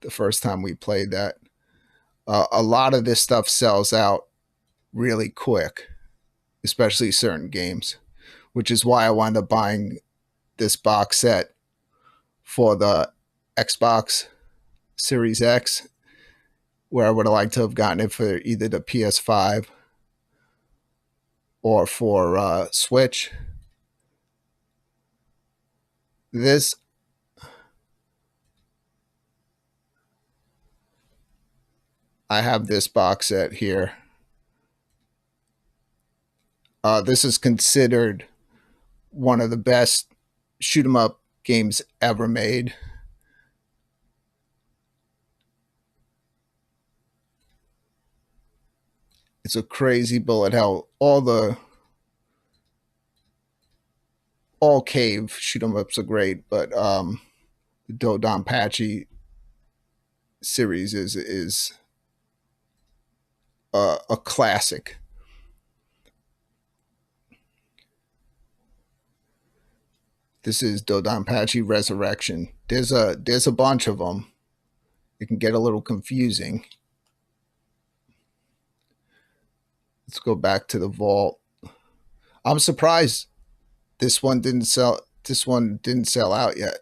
the first time we played that. A lot of this stuff sells out really quick, especially certain games, which is why I wound up buying this box set for the Xbox Series X, where I would have liked to have gotten it for either the PS5 or for Switch. This I have this box set here. This is considered one of the best shoot 'em up games ever made. It's a crazy bullet hell. All cave shoot 'em ups are great, but the Dodonpachi series is a classic. This is Dodonpachi Resurrection. There's a bunch of them. It can get a little confusing. Let's go back to the vault. I'm surprised this one didn't sell. This one didn't sell out yet.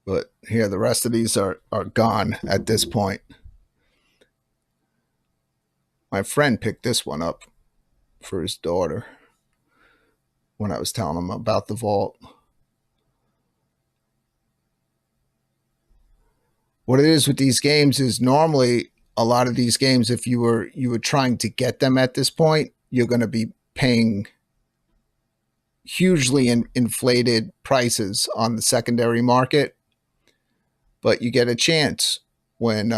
But here, the rest of these are gone at this point. My friend picked this one up for his daughter when I was telling him about the vault. What it is with these games is normally a lot of these games, if you were trying to get them at this point, you're going to be paying hugely inflated prices on the secondary market. But you get a chance when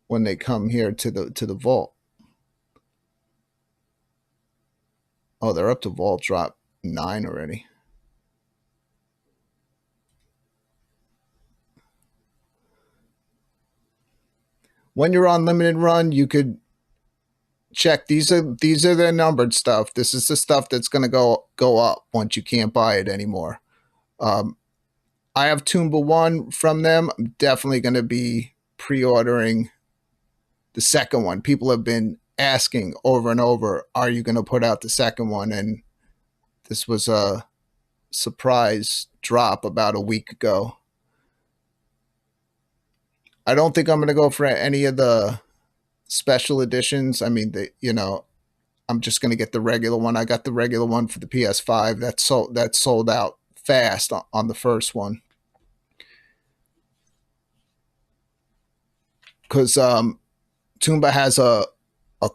they come here to the vault. Oh, they're up to vault drop 9 already. When you're on limited run, you could check these are their numbered stuff. This is the stuff that's going to go up once you can't buy it anymore. I have Toomba 1 from them. I'm definitely going to be pre-ordering the second one. People have been asking over and over, are you going to put out the second one? And this was a surprise drop about a week ago. I don't think I'm going to go for any of the special editions. I mean, I'm just going to get the regular one. I got the regular one for the PS5. That sold out fast on the first one. Because Toomba has a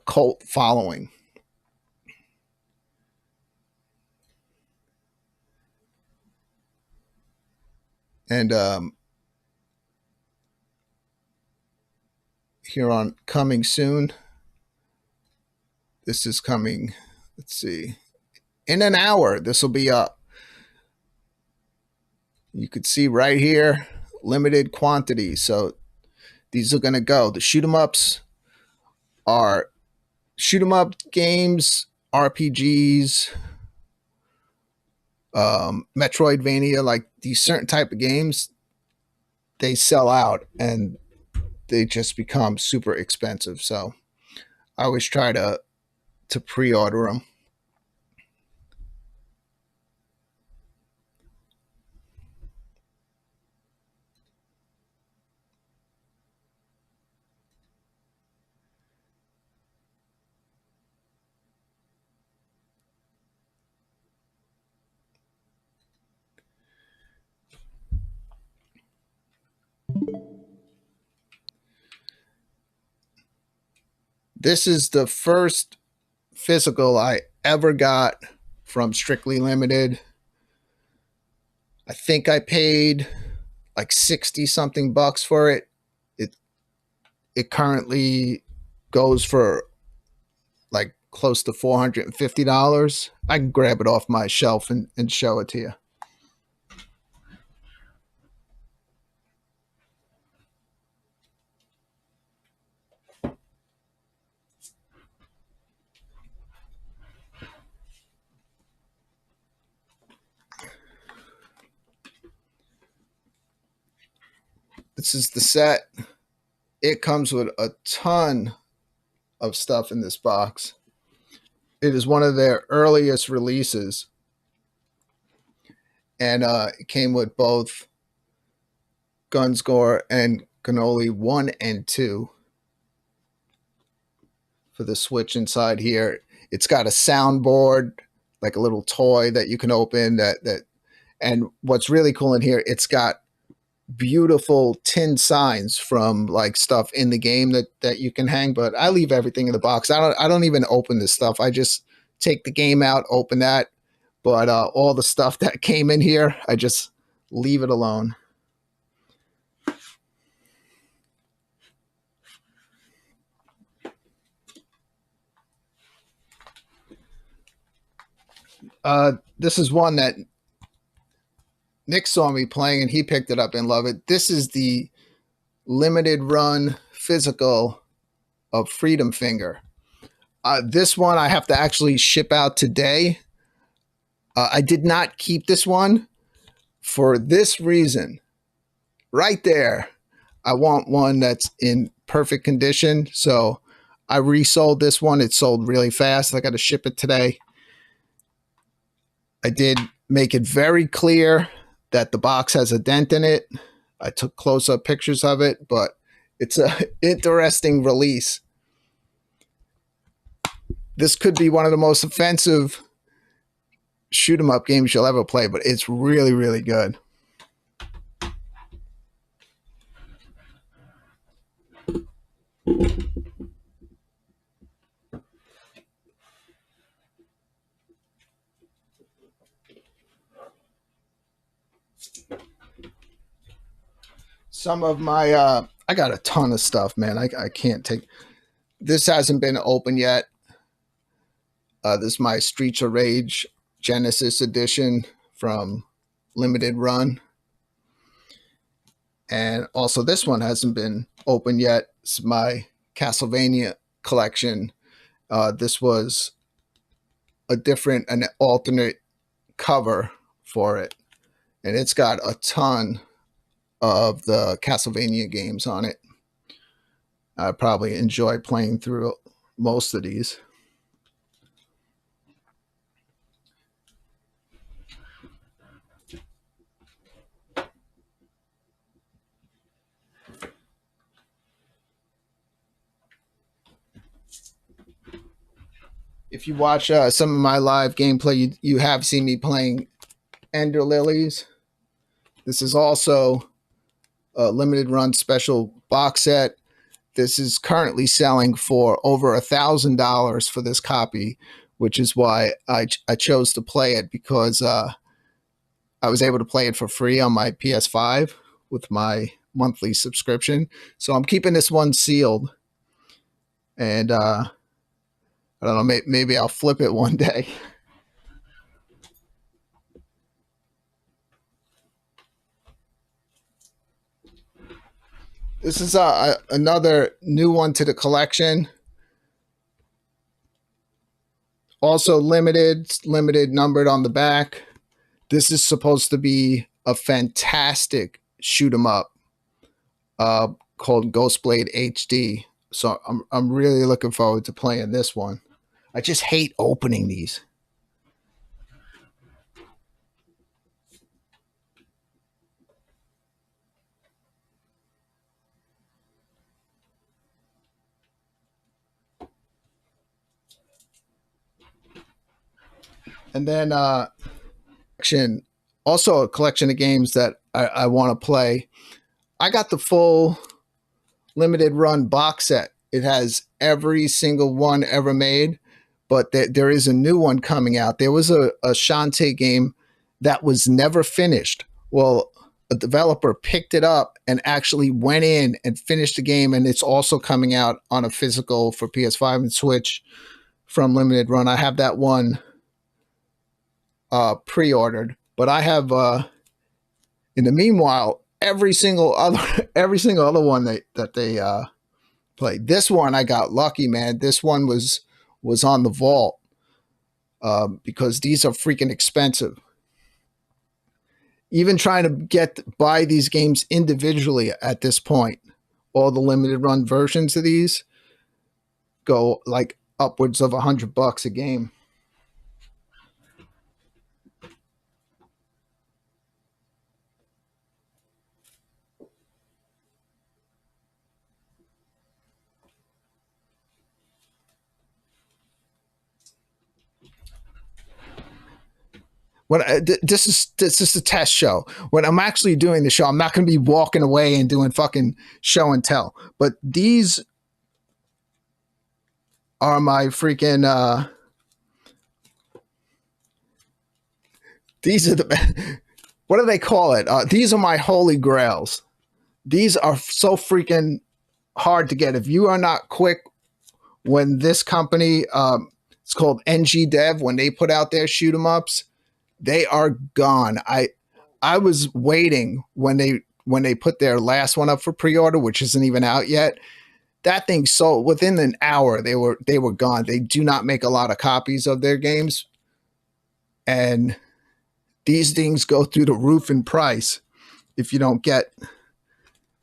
cult following. And here on coming soon, this is coming, let's see, in an hour, this will be up. You could see right here, limited quantity. So these are going to go. The shoot 'em ups are shoot 'em up games, RPGs, Metroidvania, like these certain type of games, they sell out and they just become super expensive. So I always try to pre-order them. This is the first physical I ever got from Strictly Limited. I think I paid like 60 something bucks for it. It currently goes for like close to $450. I can grab it off my shelf and show it to you. This is the set. It comes with a ton of stuff in this box. It is one of their earliest releases. And it came with both Gunsgore and Cannoli 1 and 2 for the Switch inside here. It's got a soundboard, like a little toy that you can open. And what's really cool in here, it's got beautiful tin signs from like stuff in the game that you can hang. But I leave everything in the box. I don't even open this stuff. I just take the game out, open that. But all the stuff that came in here, I just leave it alone. This is one that Nick saw me playing and he picked it up and loved it. This is the limited run physical of Freedom Finger. This one I have to actually ship out today. I did not keep this one for this reason. Right there, I want one that's in perfect condition. So I resold this one. It sold really fast. I got to ship it today. I did make it very clear that the box has a dent in it. I took close-up pictures of it, but it's an interesting release. This could be one of the most offensive shoot 'em up games you'll ever play, but it's really, really good. Some of my, I got a ton of stuff, man. I can't take, this hasn't been open yet. This is my Streets of Rage Genesis edition from Limited Run. And also this one hasn't been open yet. It's my Castlevania collection. This was an alternate cover for it. And it's got a ton of the Castlevania games on it. I probably enjoy playing through most of these. If you watch some of my live gameplay, you have seen me playing Ender Lilies. This is also a limited run special box set. This is currently selling for over $1,000 for this copy, which is why I chose to play it, because I was able to play it for free on my PS5 with my monthly subscription. So I'm keeping this one sealed. And I don't know, maybe I'll flip it one day. This is another new one to the collection. Also limited numbered on the back. This is supposed to be a fantastic shoot 'em up called Ghostblade HD. So I'm really looking forward to playing this one. I just hate opening these. And then also a collection of games that I want to play. I got the full limited run box set. It has every single one ever made, but there is a new one coming out. There was a Shantae game that was never finished. Well, a developer picked it up and actually went in and finished the game, and it's also coming out on a physical for PS5 and Switch from Limited Run. I have that one pre-ordered, but I have in the meanwhile every single other one that they played. This one I got lucky, man. This one was on the vault because these are freaking expensive. Even trying to buy these games individually at this point, all the limited run versions of these go like upwards of $100 a game. This is a test show. When I'm actually doing the show, I'm not going to be walking away and doing fucking show and tell. But these are my freaking. These are the. What do they call it? These are my holy grails. These are so freaking hard to get. If you are not quick when this company It's called NG Dev. When they put out their shoot 'em ups, they are gone. I was waiting when they put their last one up for pre-order, which isn't even out yet. That thing sold within an hour. They were gone. They do not make a lot of copies of their games, and these things go through the roof in price if you don't get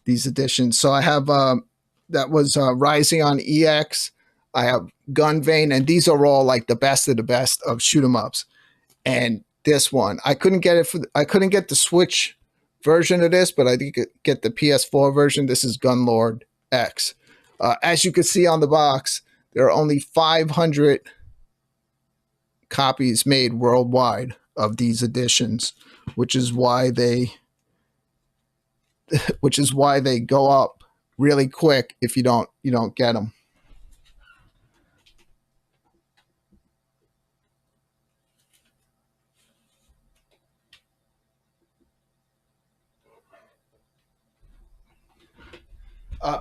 these editions. So I have that was Rising on EX. I have Gunvein, and these are all like the best of the best of shoot 'em ups. And this one, I couldn't get it I couldn't get the Switch version of this, but I did get the PS4 version. This is Gunlord X. As you can see on the box, there are only 500 copies made worldwide of these editions, which is why they go up really quick if you don't get them.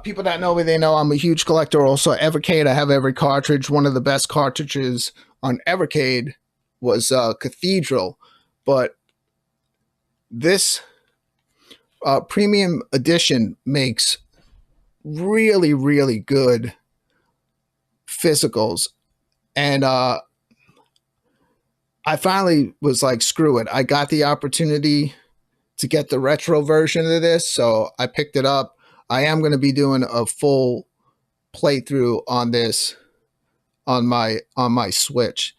People that know me, they know I'm a huge collector. Also, Evercade, I have every cartridge. One of the best cartridges on Evercade was Cathedral, but this premium edition makes really, really good physicals. And I finally was like, screw it. I got the opportunity to get the retro version of this, so I picked it up. I am going to be doing a full playthrough on this on my Switch.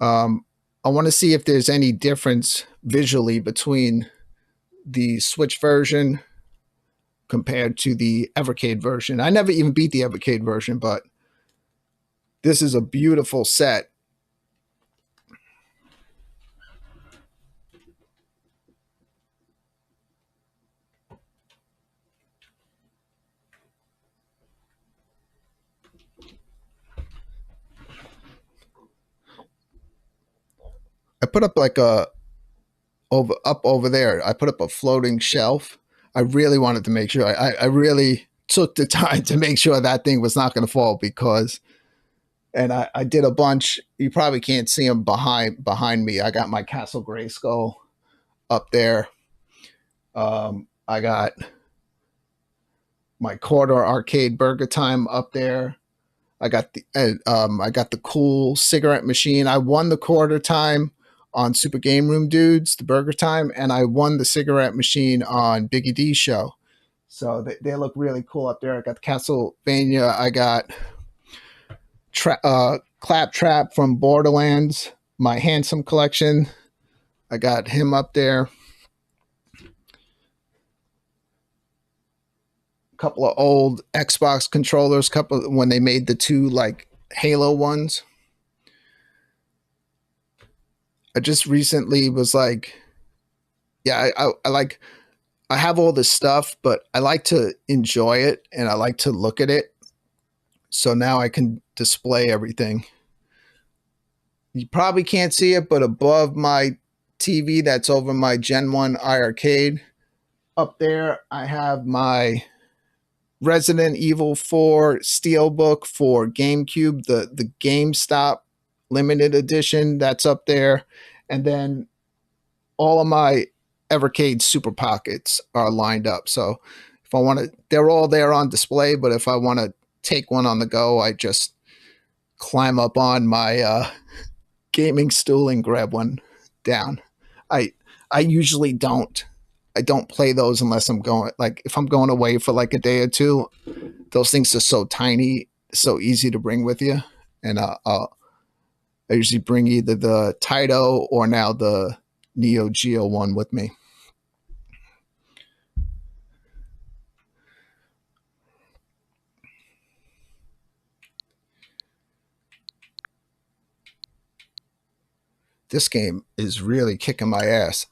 I want to see if there's any difference visually between the Switch version compared to the Evercade version. I never even beat the Evercade version, but this is a beautiful set. I put up like a over there. I put up a floating shelf. I really wanted to make sure. I really took the time to make sure that thing was not going to fall because, and I did a bunch. You probably can't see them behind me. I got my Castle Grayskull up there. I got my Corridor Arcade Burger Time up there. I got the cool cigarette machine. I won the quarter time on Super Game Room Dudes, the Burger Time, and I won the cigarette machine on Biggie D's show. So they look really cool up there. I got the Castlevania. I got Claptrap from Borderlands, my Handsome collection. I got him up there. A couple of old Xbox controllers, couple when they made the two like Halo ones. I just recently was like, yeah, I like, I have all this stuff, but I like to enjoy it and I like to look at it. So now I can display everything. You probably can't see it, but above my TV that's over my Gen 1 iArcade, up there I have my Resident Evil 4 Steelbook for GameCube, the GameStop limited edition that's up there. And then all of my Evercade Super Pockets are lined up. So if I want to, they're all there on display, but if I want to take one on the go, I just climb up on my gaming stool and grab one down. I usually don't. I don't play those unless I'm going, like if I'm going away for like a day or two. Those things are so tiny, so easy to bring with you. And I usually bring either the Taito or now the Neo Geo one with me. This game is really kicking my ass.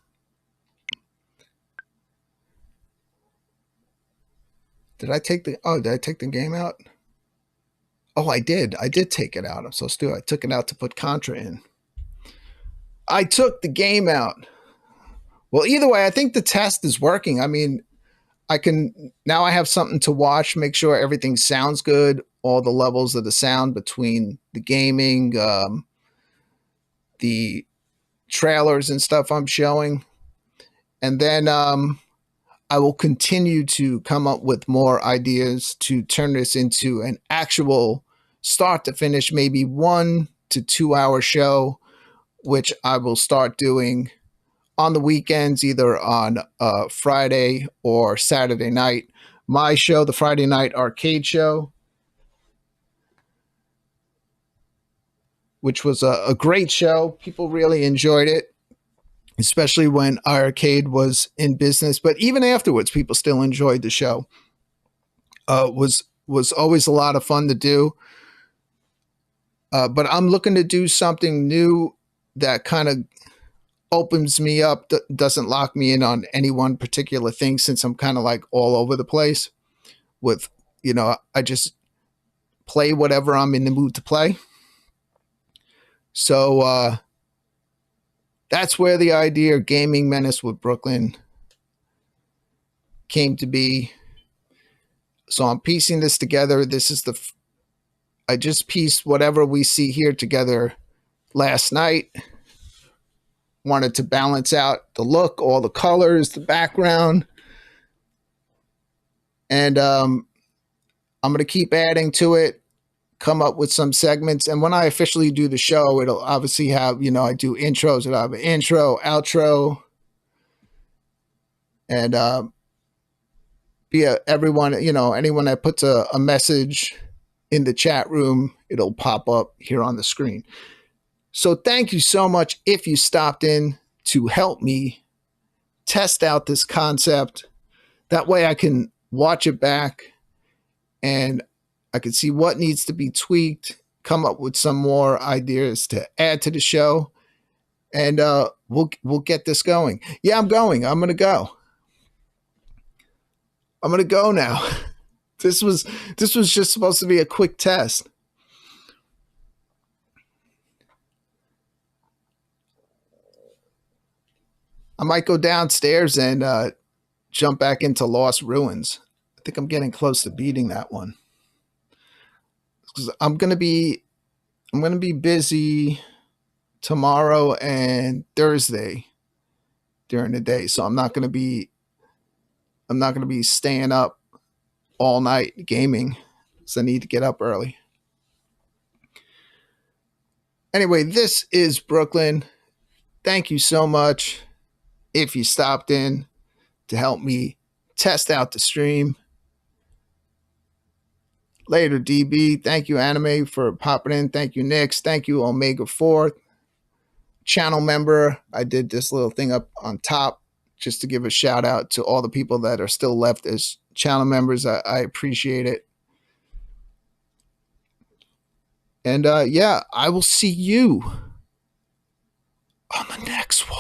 Did I take the game out? Oh, I did. I did take it out. I'm so stupid. I took it out to put Contra in. I took the game out. Well, either way, I think the test is working. I mean, I have something to watch, make sure everything sounds good. all the levels of the sound between the gaming, the trailers and stuff I'm showing. And then I will continue to come up with more ideas to turn this into an actual start to finish, maybe 1 to 2 hour show, which I will start doing on the weekends, either on Friday or Saturday night. My show, the Friday night arcade show, which was a great show. People really enjoyed it, especially when our arcade was in business. But even afterwards, people still enjoyed the show. Was always a lot of fun to do. But I'm looking to do something new that kind of opens me up, doesn't lock me in on any one particular thing, since I'm kind of like all over the place with, I just play whatever I'm in the mood to play. So that's where the idea of Gaming Menace with Brooklyn came to be. So I'm piecing this together. I just pieced whatever we see here together last night. Wanted to balance out the look, all the colors, the background. And I'm going to keep adding to it, come up with some segments. And when I officially do the show, it'll obviously have, I do intros. It'll have an intro, outro. And everyone, anyone that puts a message in the chat room, it'll pop up here on the screen. So thank you so much if you stopped in to help me test out this concept. That way I can watch it back and I can see what needs to be tweaked, come up with some more ideas to add to the show, and we'll get this going. Yeah, I'm going. I'm going to go. I'm going to go now. This was just supposed to be a quick test. I might go downstairs and jump back into Lost Ruins. I think I'm getting close to beating that one. 'Cause I'm gonna be busy tomorrow and Thursday during the day, so I'm not gonna be staying up all night gaming, so I need to get up early. Anyway, this is Brooklyn. Thank you so much if you stopped in to help me test out the stream. Later, DB. Thank you, Anime, for popping in. Thank you, Nix. Thank you, Omega 4, channel member. I did this little thing up on top just to give a shout out to all the people that are still left as channel members. I appreciate it. And yeah, I will see you on the next one.